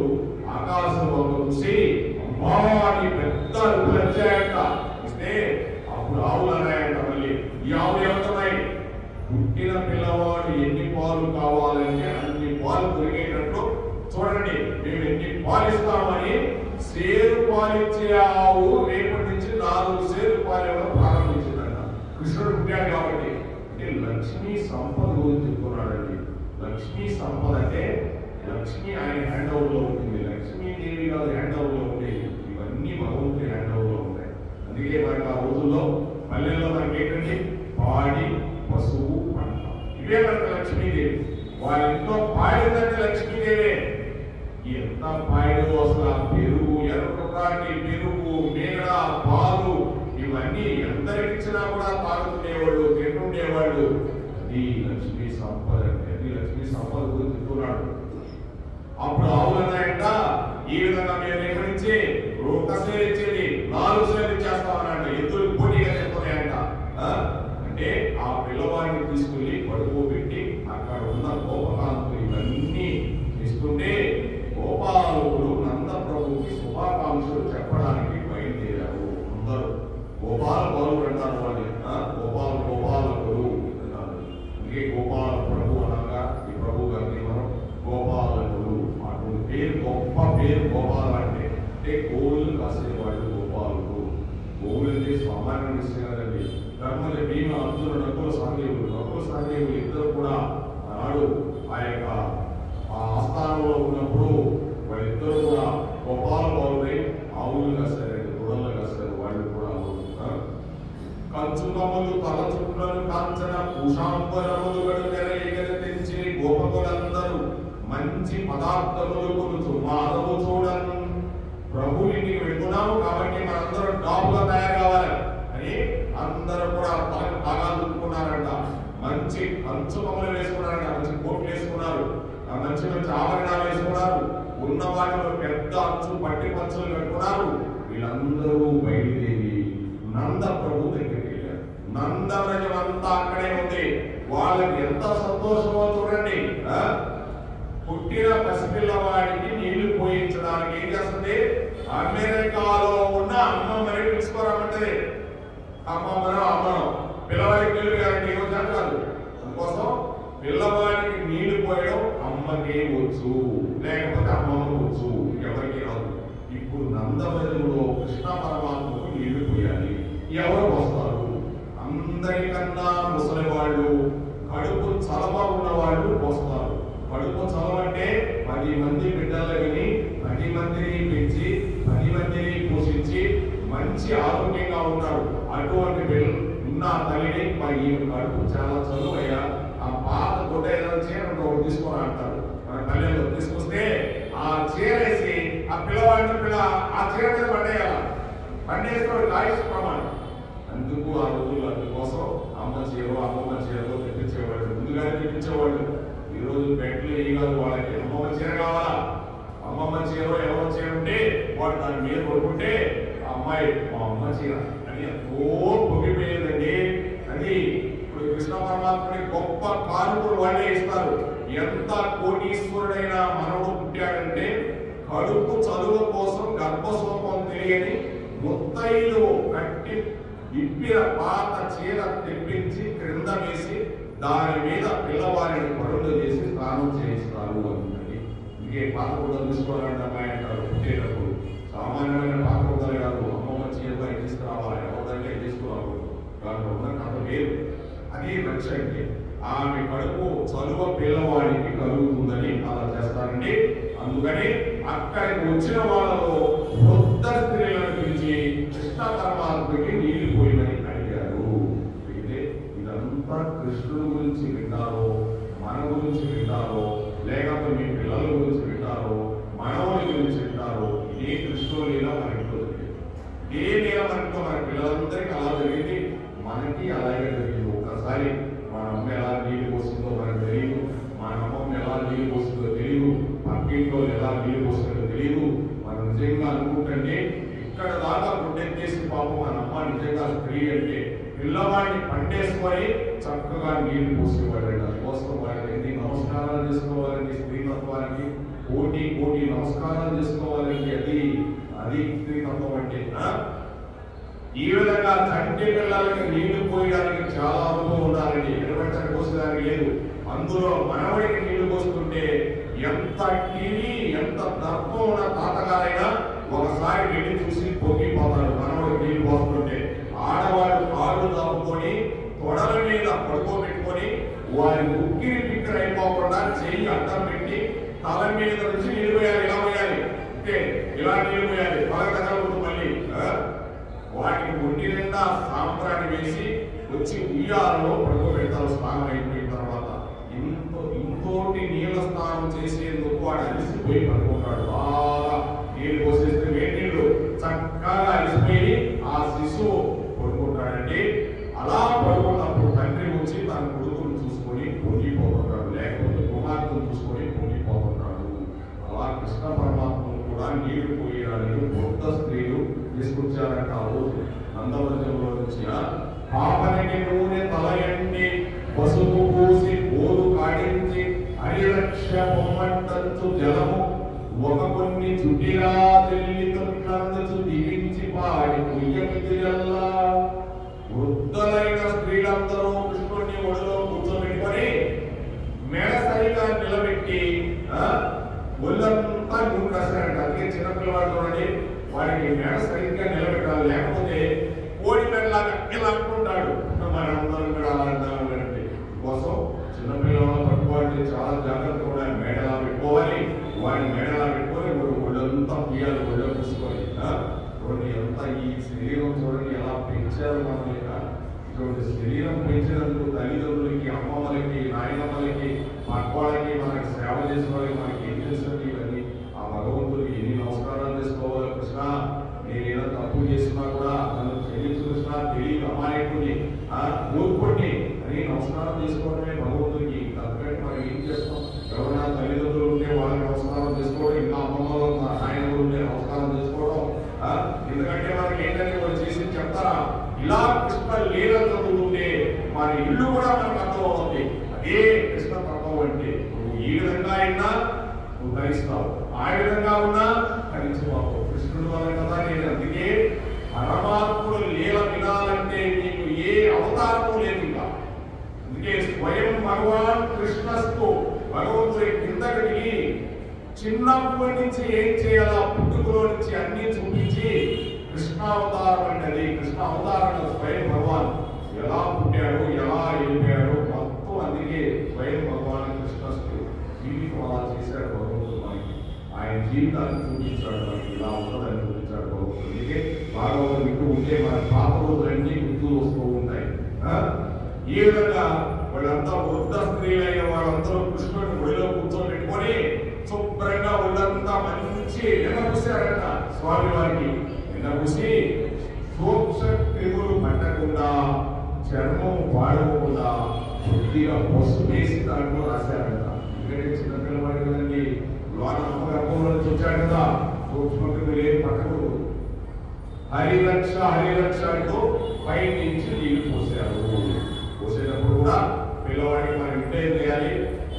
ఆకాశంలో చూసి అమ్మాని పెద్ద వచ్చాయంట. ఇస్తే అప్పుడు ఆవులు అన్నాయంట. మళ్ళీ ఈ ఆవులు ఏమవుతున్నాయి, పుట్టిన పిల్లవాడు ఎన్ని పాలు కావాలంటే అన్ని పాలు దొరికేటట్లు చూడండి, మేము ఎన్ని పాలిస్తామని సేరు పాలిచ్చే ఆవు రేపటి నుంచి 4 సేరు పాలేవడం ప్రారంభించిందంట. కృష్ణుడు పుట్టాడు కాబట్టి. అంటే లక్ష్మీ సంపద గురించి చెప్తున్నాడండి. లక్ష్మీ సంపద అంటే లక్ష్మి ఆయన హ్యాండ్ ఓవర్ లో ఉంటుంది. లక్ష్మీదేవి కాదు హ్యాండ్ ఓవర్ లో ఉండేది. ఇవన్నీ భగవంతుడి హ్యాండ్ ఓవర్ లో ఉంటాయి. అందుకే మనకి ఆ రోజుల్లో పల్లెల్లో మనకి ఏంటంటే పాడి, పశువు, పంట ఇవే మనకి లక్ష్మీదేవి. వాళ్ళ ఇంట్లో పాడిందంటే లక్ష్మీదేవే. ఎంత పాయడు అసలు ఆ పెరుగు, ఎర్రటి పెరుగు, మేగడ, పాలు ఇవన్నీ ఎందరికి ఇచ్చినా కూడా తాగుతుండేవాళ్ళు, తింటుండేవాళ్ళు. అది లక్ష్మీ సంపద అంటే. అది లక్ష్మీ సంపద గురించి చెప్తున్నాడు. అప్పుడు ఆవులు అన్నాయంట, ఈ విధంగా మేము ఎక్కడి నుంచి 1 సేరు ఇచ్చేది 4 సేర్లు ఇచ్చేస్తామనంట. ఎద్దులు పోటీగా చెప్తున్నాయంట. అంటే ఆ పిల్లవాడిని తీసుకెళ్లి పడుకోబెట్టి అక్కడ ఉన్న గోపకాంతులు ఇవన్నీ ఇస్తుంటే గోపాలకుడు నంద ప్రభుకి శుభాకాంక్షలు చెప్పడానికి బయలుదేరారు. అందరూ గోపాల బాలుడు అంటారు వాళ్ళు. గోపాలకుడు అంటారు. అందుకే గోపాల ప్రభు అనగా ఈ ప్రభు గారిని మనం గోపాలకుడు అటువంటి పేరు, గొప్ప పేరు గోపాల అంటే. అంటే గోవులు కాసేవాడు గోపాలుడు. గోవులు అంటే సామాన్య విషయం కదండి. ధర్మల భీమ, అర్జునుడు, నకుల సహదేవులు ఇద్దరు కూడా ఆనాడు ఆ యొక్క ఆస్థానంలో ఉన్నప్పుడు వాళ్ళిద్దరు కూడా గోపాల బాలుడై ఆవులు కాశారండి, దూడలు కాశారు. వాళ్ళు కూడా కంచుకములు తల చుట్టను కాంచన భూషాంబరములు గడు తెర ఎగర తెంచి గోపతో మంచి పదార్థములు కొనుచు మాధవు చూడను. ప్రభు ఇంటికి వెళ్తున్నాము కాబట్టి మనందరం టాప్గా తయారు కావాలి అని అందరూ కూడా తలకు బాగా దుక్కున్నారంట. మంచి కంచు కమ్మలు వేసుకున్నారంట, మంచి కోట్లు వేసుకున్నారు, మంచి మంచి ఆభరణాలు వేసుకున్నారు, ఉన్న వాటిలో పెద్ద అంచు పట్టి పంచులు కట్టుకున్నారు. వీళ్ళందరూ బయలుదేరి నంద ప్రభు దగ్గరికి వెళ్ళారు. నందవ్రజం అంతా అక్కడే ఉంది. వాళ్ళకి ఎంత సంతోషమో చూడండి. పుట్టిన పసిపిల్లవాడికి నీళ్లు పోయించడానికి ఏం చేస్తుంది? అమెరికాలో ఉన్న అమ్మమ్మని పిలుచుకోరమ్మంటది. అమ్మమ్మను పిల్లవాడికి నీళ్లు వేయాలంటే ఏమో కాదు. అందుకోసం పిల్లవాడికి నీళ్లు పోయడం అమ్మకే వచ్చు, లేకపోతే అమ్మమ్మకు వచ్చు, ఎవరికి రాదు. ఇప్పుడు నందవ్రజంలో కృష్ణ పరమాత్మకు నీళ్లు పోయాలి. ఎవరు వస్తారు? అందరికన్నా ముసలి వాళ్ళు, కడుపు చలవ ఉన్న వాళ్ళు వస్తారు. కడుపు చలవ అంటే 10 మంది బిడ్డలని 10 మందిని పెంచి 10 మందిని పోషించి మంచి ఆరోగ్యంగా ఉన్నారు. అటువంటి ఉన్న తల్లిని ఈ కడుపు చాలా చదువయ్యా, ఆ పాత గుడ్డ ఏదో చీర ఒకటి తీసుకొని అంటారు. మన పల్లెల్లో తీసుకొస్తే ఆ చీరేసి ఆ పిల్లవాడిని ఆ చీర మీద పండేసుకోవడం ఆయుష్ ప్రమాణం. అందుకు ఆ రోజులు అందుకోసం అమ్మ చీరలో తెప్పించేవాళ్ళు, ముందుగానే తెప్పించేవాళ్ళు. ఈ రోజు బెడ్లు వేయగలరు. వాళ్ళకి అమ్మమ్మ చీర కావాలా? అమ్మమ్మ చీర ఎవరో చీర ఉంటే వాడు దాని మీద కొడుకుంటే అమ్మాయి మా అమ్మ చీర అని ఎంతో పొగిపోయేదండి. అది ఇప్పుడు కృష్ణ పరమాత్మని గొప్ప కానుకలు వాళ్ళే ఇస్తారు. ఎంత కోటీశ్వరుడైన మనవుడు పుట్టాడంటే కడుపు చదువు కోసం గర్భశోకం తెలియని ముత్తైలు కట్టి ఇప్పిన పాత చీర తెప్పించి క్రింద వేసి దాని మీద పిల్లవారిని పరులు చేసి స్నానం చేయిస్తారు అని. ఇంకే పాత కూడలు తీసుకోవాలంటే అమ్మాయి అంటారు. పుట్టేటప్పుడు సామాన్యమైన పాత కూడలు కాదు, అమ్మమ్మ చీరపై తీసుకురావాలి, ఎవరిదంటే తీసుకురావు. దాంట్లో ఉన్న కథ వేరు. అది రక్ష అంటే ఆమె కడుపు చదువు పిల్లవాడికి కలుగుతుందని అలా చేస్తారండి. అందుకని అక్కడికి వచ్చిన వాళ్ళలో వృద్ధ స్త్రీలను పిలిచి కృష్ణ పరమాత్మకి నీళ్లు పోయినని అడిగారు. అయితే ఇదంతా కృష్ణుడి గురించి వింటారో, మన గురించి వింటారో, లేకపోతే మీ పిల్లల గురించి వింటారో, మనవుని గురించి వింటారో, ఇదే కృష్ణుడు లీల మన ఇంట్లో జరిగింది. ఏ లీల మన ఇంట్లో మన పిల్లలందరికీ అలా జరిగింది, మనకి అలాగే జరిగింది. ఒక్కసారి మన అమ్మ ఎలా నీళ్లు పోస్తుందో మనకు తెలియదు, మన అమ్మమ్మ ఎలా నీళ్లు పోస్తుందో తెలియదు, పక్కింట్లో ఎలా నీళ్లు పోస్తుందో తెలియదు. మనం నిజంగా అనుకుంటే ఇక్కడ దాకా గుడ్డెత్తేసి పాపం మన అమ్మ నిజంగా స్త్రీ అంటే పిల్లవాడిని పండేసుకొని చక్కగా నీళ్లు పోసేవాడు. అందుకోసం వారికి ఎన్ని నమస్కారాలు చేసుకోవాలండి. స్త్రీతత్వానికి కోటి నమస్కారాలు చేసుకోవాలండి. అది స్త్రీతత్వం అంటే. ఈ విధంగా చంటి పిల్లలకి నీళ్లు పోయడానికి చాలా అనుభవం ఉండాలండి. ఎటువంటి పోసేదానికి లేదు. అందులో మనవడికి నీళ్లు పోస్తుంటే ఎంత టీవీ ఎంత దర్పం ఉన్న తాతగారైనా ఒకసారి వెళ్ళి చూసి పొంగిపోతాడు. మనవడికి నీళ్లు పోస్తుంటే ఆడవాళ్ళు కాళ్ళు దాపుకొని తొడల మీద పడుకోబెట్టుకొని వారి ఉక్కిరి పిక్కర అయిపోకుండా చెయ్యి అడ్డం పెట్టి తల మీద నుంచి నీళ్ళు పోయాలి. ఇలా పోయాలి అంటే ఇలా నీళ్ళు పోయాలి. తల తగలకూడదు. మళ్ళీ వాటికి ఒంటి నిండా సాంబ్రాన్ని వేసి వచ్చి ఉయ్యాలలో పడుకోబెడతారు. స్నానం అయిపోయిన తర్వాత ఇంకోటి నీళ్ళ స్నానం చేసేందుకు వాడు అలిసిపోయి పడుకుంటాడు. బాగా నీళ్ళు పోసేస్తే వేడి నీళ్ళు చక్కగా అలిసిపోయి ఆ శిశువు పడుకుంటాడండి. అలా పడుకున్నప్పుడు తండ్రి వచ్చి తన కొడుకును చూసుకొని పొంగిపోతుంటాడు, లేకపోతే కుమార్తెను చూసుకొని పొంగిపోతుంటాడు. అలా కృష్ణ పరమాత్మను కూడా నీళ్లు పోయడానికి కొత్త స్త్రీలు తీసుకొచ్చారంట. ఆ రోజు నందవ్రజంలో నుంచి పాపనికి నూనె తలయండి పసుపు పూసి పోరు కాడించి హరిరక్ష పొమ్మంటంచు జలము ఒక కొన్ని చుట్టిరా తెల్లితు దిగించి పాడి పుయ్యమిదిల్లా. వృద్ధులైన స్త్రీలందరూ కృష్ణుడిని ఒడిలో కూర్చోబెట్టుకొని మెడ సరిగా నిలబెట్టి ఒళ్ళంతా నూనె రాశారంట. అందుకే చిన్నపిల్లవాడు చూడండి, వాడికి మెడ సరిగ్గా నిలబెట్టాలి, లేకపోతే కోడి మెడలాగా ఇలా అనుకుంటాడు. మనందరం కూడా అలా అంటారండి. కోసం చిన్నపిల్లవాళ్ళు పట్టుకోవాలి, చాలా జాగ్రత్త కూడా మెడలా పెట్టుకోవాలి. వాడిని మెడలా పెట్టుకొని ఒళ్ళంతా పుయ్యాలి, ఒళ్ళో పూసుకొని. చూడండి అంతా ఈ శరీరం చూడండి ఎలా పెంచారు మనల్ని. ఇటువంటి శరీరం పెంచినందుకు తల్లిదండ్రులకి, అమ్మమ్మలకి, నాయనమ్మలకి, పక్క వాళ్ళకి, మనకి సేవ చేసిన వాళ్ళకి మనకి చెప్తారా? ఇలా కృష్ణ లీల జరుగుతుంటే మన ఇల్లు కూడా మనకు అర్థం అవుతుంది. అదే కృష్ణ తత్వం అంటే నువ్వు ఈ విధంగా అయినా నువ్వు ధరిస్తావు, ఆ విధంగా ఉన్నా ధరించుకోవు. కృష్ణుడు వల్ల కదా నేను అందుకే పరమాత్ముడు లీల వినాలంటే నీకు ఏ అవతారము లేదు. ఇంకా అందుకే స్వయం భగవాన్ కృష్ణస్తు భగవంతుడి కిందకి దిగి చిన్నప్పటి నుంచి ఏం చేయాలా పుట్టుకలో నుంచి అన్ని చూపించి కృష్ణావతారం అంటే కృష్ణ అవతారంలో స్వయం భగవాన్ ఎలా పుట్టాడు, ఎలా వెళ్ళిపోయాడు మొత్తం. అందుకే స్వయం భగవాన్ కృష్ణస్తు జీవితం అలా చేశాడు భగవంతుడు. మనకి ఆయన జీవితాన్ని చూపించాడు, మనకి ఇలా ఉంటుందని చూపించాడు భగవంతుడు. అందుకే భాగవతం వింటూ ఉంటే మన పాత రోజులన్నీ గుర్తులు వస్తూ ఉంటాయి. ఈ విధంగా వాళ్ళంతా వృద్ధ స్త్రీలైన వాళ్ళందరూ కృష్ణుడి గుడిలో కూర్చోబెట్టుకొని శుభ్రంగా వాళ్ళంతా మంచి ఎండపూసారంట స్వామి వారికి. ఎండపూసి సూక్ష్మ క్రిములు పట్టకుండా చర్మం పాడకుండా కొద్దిగా పసుపు వేసి దాంట్లో రాశారంట. ఎందుకంటే చిన్నపిల్లవాడు కదండి, గర్భంలో నుంచి వచ్చాడు కదా, సూక్ష్మ క్రిములు ఏం పట్టకూడదు. హరిరక్ష హరిరక్ష అంటూ పై నుంచి నీళ్లు పోసారు. పోసేటప్పుడు కూడా పిల్లవాడికి మనం ఇంట్లో ఏం చేయాలి?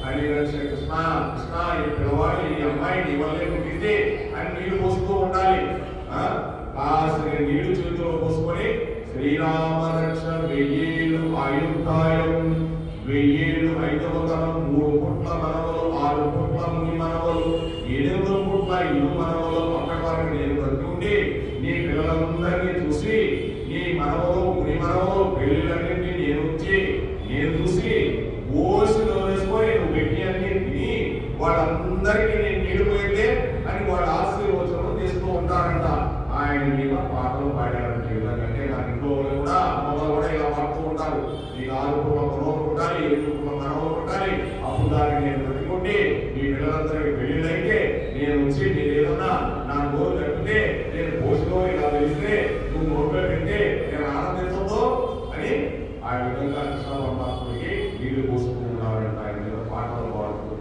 హరిరక్ష కృష్ణ కృష్ణ ఈ పిల్లవాడు ఈ అమ్మాయి నీ వల్లే పుట్టింది అని నీళ్లు పోస్తూ ఉండాలి. కాసిన నీళ్లు చేతిలో పోసుకొని శ్రీరామ రక్ష 1000 ఆయుర్దాయం 1000 5వ తరం 3 పుట్ల మనవలు 6 పుట్ల ముని మనవలు 8 పుట్ల ఇల్లు మనవలు అక్కడి వరకు నేను బతికుండి నీ పిల్లలందరినీ చూసి నీ మనవలు ముని మనవలు పెళ్లిళ్ళన్నింటినీ నేను చూసి ఓసిలో వేసుకొని నువ్వు పెట్టి అన్ని తిని వాళ్ళందరికీ నేను నీళ్ళు పోయితే అని వాళ్ళ ఆశీర్వచనం చేస్తూ ఉంటారంట. ఆయన మీద పాటలు పాడారంటే ఎందుకంటే నా ఇంట్లో కూడా అమ్మలు కూడా ఇలా పాడుతూ ఉంటారు. నీకు 6 పుట్ల మనవలు పుట్టాలి, 7 పుట్ల మనవలు పుట్టాలి, అప్పుడు దాన్ని నేను పెట్టుకుంటే మీ పిల్లలందరికీ పెళ్లిళ్ళైతే నేను వచ్చి నేను ఏదన్నా నా నోరు కట్టితే నేను పోషలో ఇలా తెలిస్తే నువ్వు నోట్లో పెడితే నేను ఆనందించదు అని ఆ విధంగా కృష్ణ పరమాత్ముడికి నీళ్లు పోస్తూ ఉన్నారంట. ఆయన మీద పాటలు పాడుతూ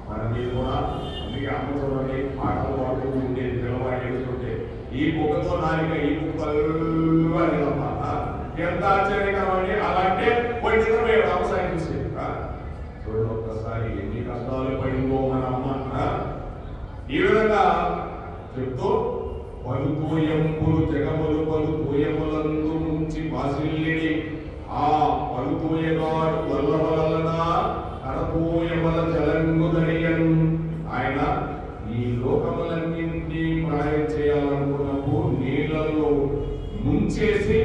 మన మీద కూడా అందుకే అమ్మ చూడండి పాటలు పాడుతూ ఉండేది పిల్లవాడు ఏడుస్తుంటే ఈ బొగ్గతో నాలిక ఈ బుక్కలు అనేదమ్మా. ఎంత ఆశ్చర్యకరం అండి. అలాంటే పండితమే వ్యవసాయం చూసే చూడండి ఒక్కసారి ఎన్ని కష్టాలు పడిందో మన అమ్మ. ఈ విధంగా చెప్తూ పలుతూయంపులు జగములు పలుతూయములందు ముంచి వాసిల్లిడి ఆ పలుతూయగాడు వల్లవలన కరతూయమల జలంగుదరియన్. ఆయన ఈ లోకములన్నింటినీ ప్రళయం చేయాలనుకున్నప్పుడు నీళ్లలో ముంచేసి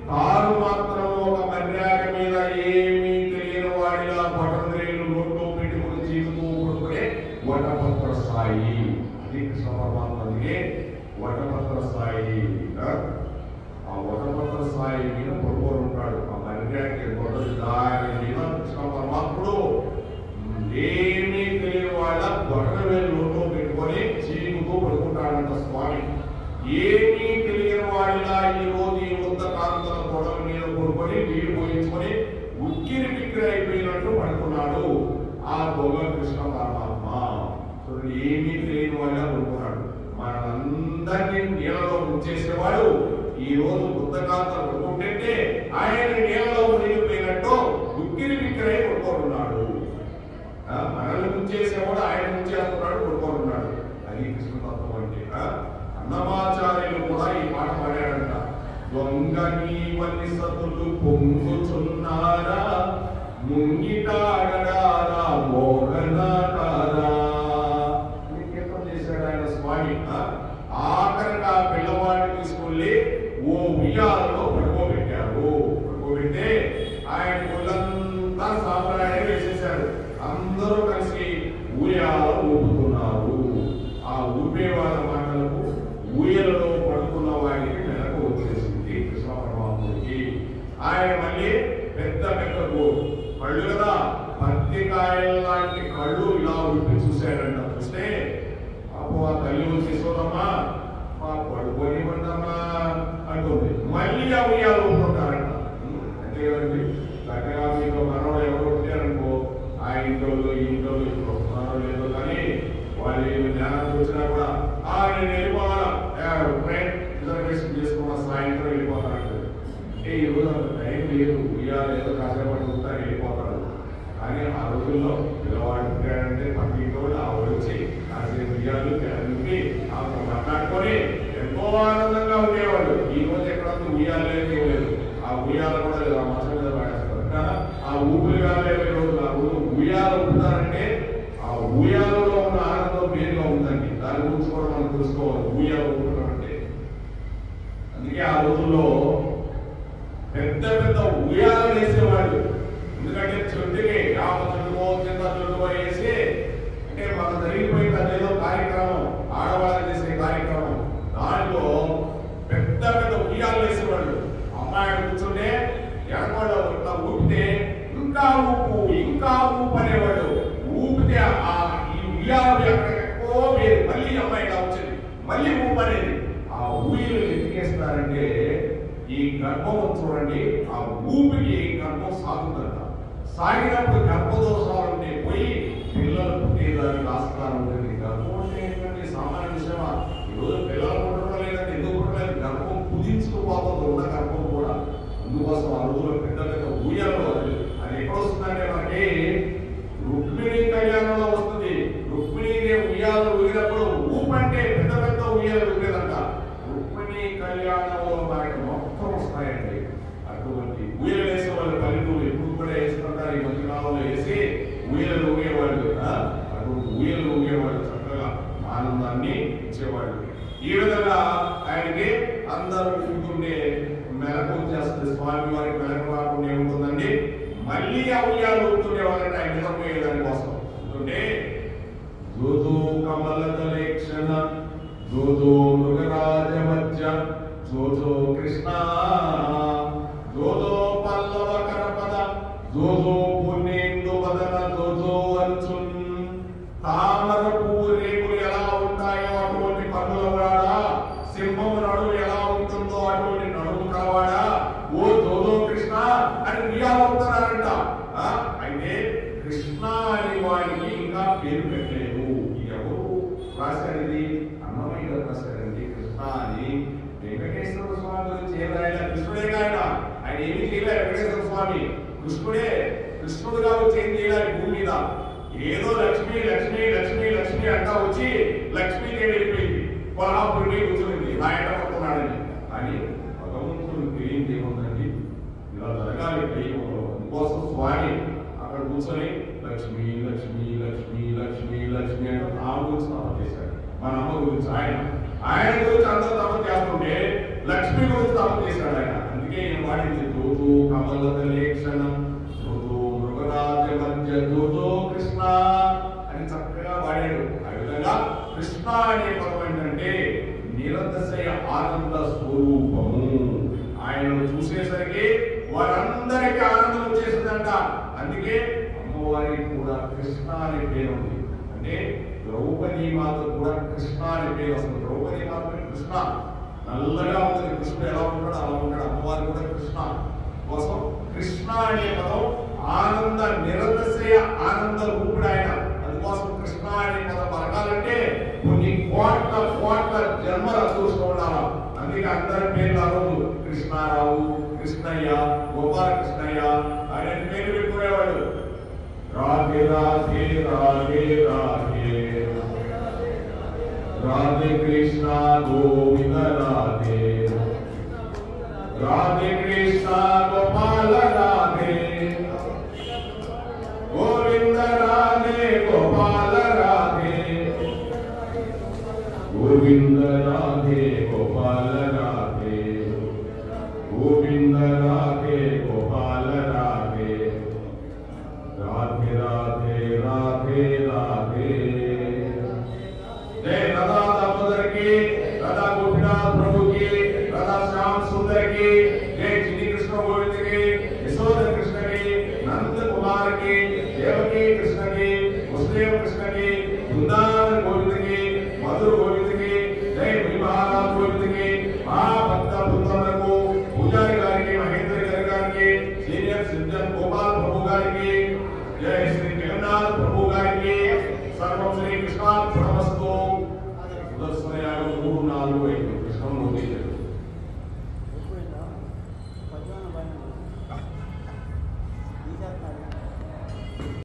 తాను మాత్రం ఒక మర్యాద మీద ఏమీ తెలియని వాడిలా పటంద్రేలు నోట్లో పెట్టుకుని జీవితూ పడుకునే వటపత్ర స్థాయి. అది కృష్ణ పరమాత్మకే వటపత్ర స్థాయి. ఆ వటపత్ర స్థాయి మీద పడుకొని ఉంటాడు. ఆ మర్యాదకి దాని మీద కృష్ణ పరమాత్ముడు ఏమీ తెలియని వాళ్ళ గొడవేలు నోట్లో పెట్టుకొని జీవితూ పడుకుంటాడంట స్వామి. ఏమీ తెలియని వాడిలా ఈ రోజు ఈ వద్ద కాంతల గొడవ మీద కొనుక్కొని నీళ్లు పోయించుకొని ఉక్కిరి బిక్కిరి అయిపోయినట్టు పడుకున్నాడు ఆ దొంగ కృష్ణ పరమాత్మ. చూడండి ఏమీ తెలియని వాడిలా కొనుక్కున్నాడు. మనందరినీ నీళ్ళలో ముంచేసేవాడు ఈ రోజు బుద్ధకాంతలు కొనుక్కుంటే ఆయన నీళ్ళలో మునిగిపోయినట్టు ఉక్కిరి బిక్కిరి అయి కొనుక్కుంటున్నాడు. మనల్ని ముంచేసేవాడు ఆయన ముంచేస్తున్నాడు కొనుక్కుంటున్నాడు. అది కృష్ణతత్వం అంటే. అన్నమాచార్యులు కూడా ఈ పాట పాడాడంట. దొంగ నీవని సతులు పొంగుచున్నారా ముంగిటాగడారా మోగనాకారా అని కీర్తన చేశాడు ఆయన స్వామి. ఆఖరిగా పిల్లవాడిని తీసుకెళ్ళి ఓ ఉయ్యాలలో పడుకోబెట్టారు. పడుకోబెడితే ఆయన ఒళ్ళంతా సాంబ్రాణి వేసేశారు. అందరూ కలిసి ఉయ్యాల ఊపుతున్నారు. ఆ ఊపే వాళ్ళ మాటలకు ఊయలలో పడుకున్న వాడికి మెలకు వచ్చేసింది కృష్ణ పరమాత్ముడికి. ఆయన మళ్ళీ పెద్ద పెద్ద కళ్ళు కదా, పత్తికాయల లాంటి కళ్ళు ఇలా విప్పి చూశాడంట. చూస్తే అప్పుడు ఆ తల్లి వచ్చేసోదమ్మా మా పడుకొని ఉండమ్మా అంటుంది. మళ్ళీ ఆ ఉయ్యాలు ఊపుతుంటారంట. అంతే కదండి. చక్కగా మీకు మనవాడు ఎవరు ఉంటారనుకో ఆ ఇంట్లో ఈ ఇంట్లో ఇప్పుడు వస్తున్నారో లేదో కానీ వాళ్ళు జ్ఞానానికి వచ్చినా కూడా నేను వెళ్ళిపోవాలా ట్రైన్ రిజర్వేషన్ చేసుకున్న సాయంత్రం వెళ్ళిపోతానంటే రోజుల్లో పిల్లవాడు పుట్టాడంటే పక్కింట్లో ఆ వచ్చి కాసేపు ఉయ్యాలు పిల్లలకి మాట్లాడుకొని ఎంతో ఆనందంగా ఉండేవాడు. ఈ రోజు ఎక్కడంతా ఉయ్యాలు లేదు, ఆ ఉయ్యాలు కూడా లేదు, ఆ మసం మీద పడేస్తారు కదా. ఆ ఊపిరి కాలే రోజులు ఆ రోజు ఉయ్యాలు ఉంటారంటే ఆ ఉయ్యాలలో ఉన్న ఆనందం వేరుగా ఉందండి. దాని గురించి కూడా మనం తెలుసుకోవాలి. ఉయ్యాలు ఉంటున్నాం అంటే అందుకే ఆ రోజుల్లో పెద్ద పెద్ద ఉయ్యాలు వేసేవాళ్ళు. ఎందుకంటే చెట్టుకి యాప చెట్టుకో చింత చెట్టుకో వేసి అంటే మనం జరిగిపోయింది అదేదో కార్యక్రమం, ఆడవాళ్ళకి చేసే కార్యక్రమం. దాంట్లో పెద్ద పెద్ద ఉయ్యాలు వేసేవాళ్ళు. అమ్మాయిలు కూర్చుంటే ఎడపడో ఇట్లా ఊపితే ఇంకా ఊపు ఇంకా ఊపు అనేవాడు. ఊపితే ఈ ఉయ్యాలు ఎక్కడికో వేరు, మళ్ళీ అమ్మాయి ఇలా వచ్చింది, మళ్ళీ ఊపు అనేది. ఆ ఊయలు ఎత్తికేస్తారంటే ఈ గర్భం చూడండి, ఆ ఊపికి గర్భం సాగుతుందట. సాగినప్పుడు గర్భదోషాలు ఉంటే పోయి పిల్లలు పుట్టేదానికి ఆస్కారం ఉంటుంది. గర్భం అంటే ఏంటంటే సామాన్య విషయమా? ఈరోజు పిల్లలు పుట్టడం లేదంటే ఎందుకు పుట్టలేదు? గర్భం కుదించుకుపోతుంది ఉన్న గర్భం కూడా. అందుకోసం ఆ రోజుల్లో పెద్ద పెద్ద ఊయలు అది ఎక్కడ వస్తుందంటే మనకి రుక్మిణి కళ్యాణంలో వస్తుంది. రుక్మిణీదేవి ఉయ్యాలు ఊగినప్పుడు ఊపంటే పెద్ద పెద్ద ఉయ్యాలు ఊగేదంట. రుక్మిణి కళ్యాణంలో మనకి మొత్తం వస్తాయండి. అటువంటి ఊయలు వేసే వాళ్ళు పల్లెటూరు ఎప్పుడు కూడా వేసుకుంటారు. ఈ మధ్యకాలంలో వేసి ఊయలు ఊగేవాళ్ళు. అటువంటి ఊయలు ఊగేవాళ్ళు చక్కగా ఆనందాన్ని ఇచ్చేవాళ్ళు. ఈ విధంగా ఆయనకి అందరూ ఊగుతుండే మెలకు వచ్చేస్తుంది. స్వామి వారికి మెలకు రాకుండా ఉంటుందండి. మళ్ళీ ఆ ఉయ్యాలు ఊగుతుండే వాళ్ళంటే ఆయన నిజమయ్యేదాని కోసం ఉంటుండే. జోజో కమలదలేక్షణ జోజో మృగరాజ మధ్య జోజో కృష్ణ జోజో పల్లవ కరపద జోజో పుణ్యేందు వదన జోజో అంచున్. తామర పువ్వు రేకులు ఎలా ఉంటాయో అటువంటి పన్నుల వాడా, సింహం నడువు ఎలా ఉంటుందో అటువంటి నడువు కావాడా, ఓ జోజో కృష్ణ అని ఉయ్యాలవుతున్నారంట. అయితే కృష్ణ అని వాడికి ఇంకా పేరు పెట్టలేదు. ఎవరు రాశారు? అన్నమయ్య గారు రాశారండి. కృష్ణ అని వెంకటేశ్వర స్వామి గురించి ఏం రాయలే. కృష్ణుడే ఆయన, ఆయన ఏమీ చేయలేదు. వెంకటేశ్వర స్వామి కృష్ణుడే, కృష్ణుడుగా వచ్చి ఏం చేయలేదు భూమి మీద. ఏదో లక్ష్మి లక్ష్మి లక్ష్మి లక్ష్మి అంటా వచ్చి లక్ష్మీదేవి వెళ్ళిపోయింది, కొల్హాపురి కూర్చుంది, ఆయన పడుతున్నాడని. కానీ భగవంతుడు తెలియంది ఏముందండి, ఇలా జరగాలి దైవంలో. అందుకోసం స్వామి అక్కడ కూర్చొని లక్ష్మి లక్ష్మి లక్ష్మి లక్ష్మి లక్ష్మి అంటే ఆమె గురించి తప చేశాడు. మన అమ్మ గురించి ఆయన గురించి అందరూ తప చేస్తుంటే లక్ష్మి గురించి తప చేశాడు ఆయన. అందుకే ఈయన వాడింది జోజో కమలదలేక్షణం జోజో మృగరాజ మధ్య జోజో కృష్ణ అని చక్కగా వాడాడు. ఆ విధంగా కృష్ణ అనే పదం ఏంటంటే నిరతిశయ ఆనంద స్వరూపము. ఆయనను చూసేసరికి వారందరికీ ఆనందం వచ్చేసిందంట. అందుకే అమ్మవారికి కూడా కృష్ణ అనే పేరు ఉంది. అంటే ద్రౌపది మాత కూడా కృష్ణ అనే పేరు వస్తుంది. ద్రౌపది మాత కృష్ణ నల్లగా ఉంటుంది, కృష్ణుడు ఎలా ఉంటాడో అలా ఉంటాడు. అమ్మవారి కూడా కృష్ణ కోసం కృష్ణ అనే పదం ఆనంద నిరతిశయ ఆనంద రూపుడు ఆయన. అందుకోసం కృష్ణ అనే పదం పలకాలంటే కొన్ని కోట్ల కోట్ల జన్మల అదృష్టం ఉండాలి. అందుకే అందరి పేర్లు ఆ రోజు కృష్ణారావు, కృష్ణయ్య, గోపాల కృష్ణయ్య అనే పేరు పెట్టుకునేవాడు. రాధే రాధే రాధే రాధే రాధే కృష్ణ గోవింద రాధే రాధే కృష్ణ గోపాల రాధే గోవింద రాధే గోపాల రాధే గోవింద రాధే గోపాల రాధే గోవింద రాధే గోపాల రాధే రాధే రాధే రాధే రాధే. जय राधा दामोदर की, राधा गोपीनाथ प्रभु की, राधा श्याम सुंदर की, जय श्री कृष्ण गोविंद की, यशोदा कृष्ण की, नंद कुमार की, देवकी कृष्ण की, वसुदेव कृष्ण की, वृंदावन गोविंद की, मधुर गोविंद की, जय महाराज गोविंद की, महाभक्त वृंदावन को पूजारी गारी की, महेंद्र गारी की, सीनियर सिद्धन गोपाल प्रभु गारी की, जय श्री जगन्नाथ प्रभु गारी की, सर्वं श्री कृष्णार्पणमस्तु. सुदर्शनयागं 3-4 कृष्णमूर्ति ఎప్పుడైనా పద్యాన బాగా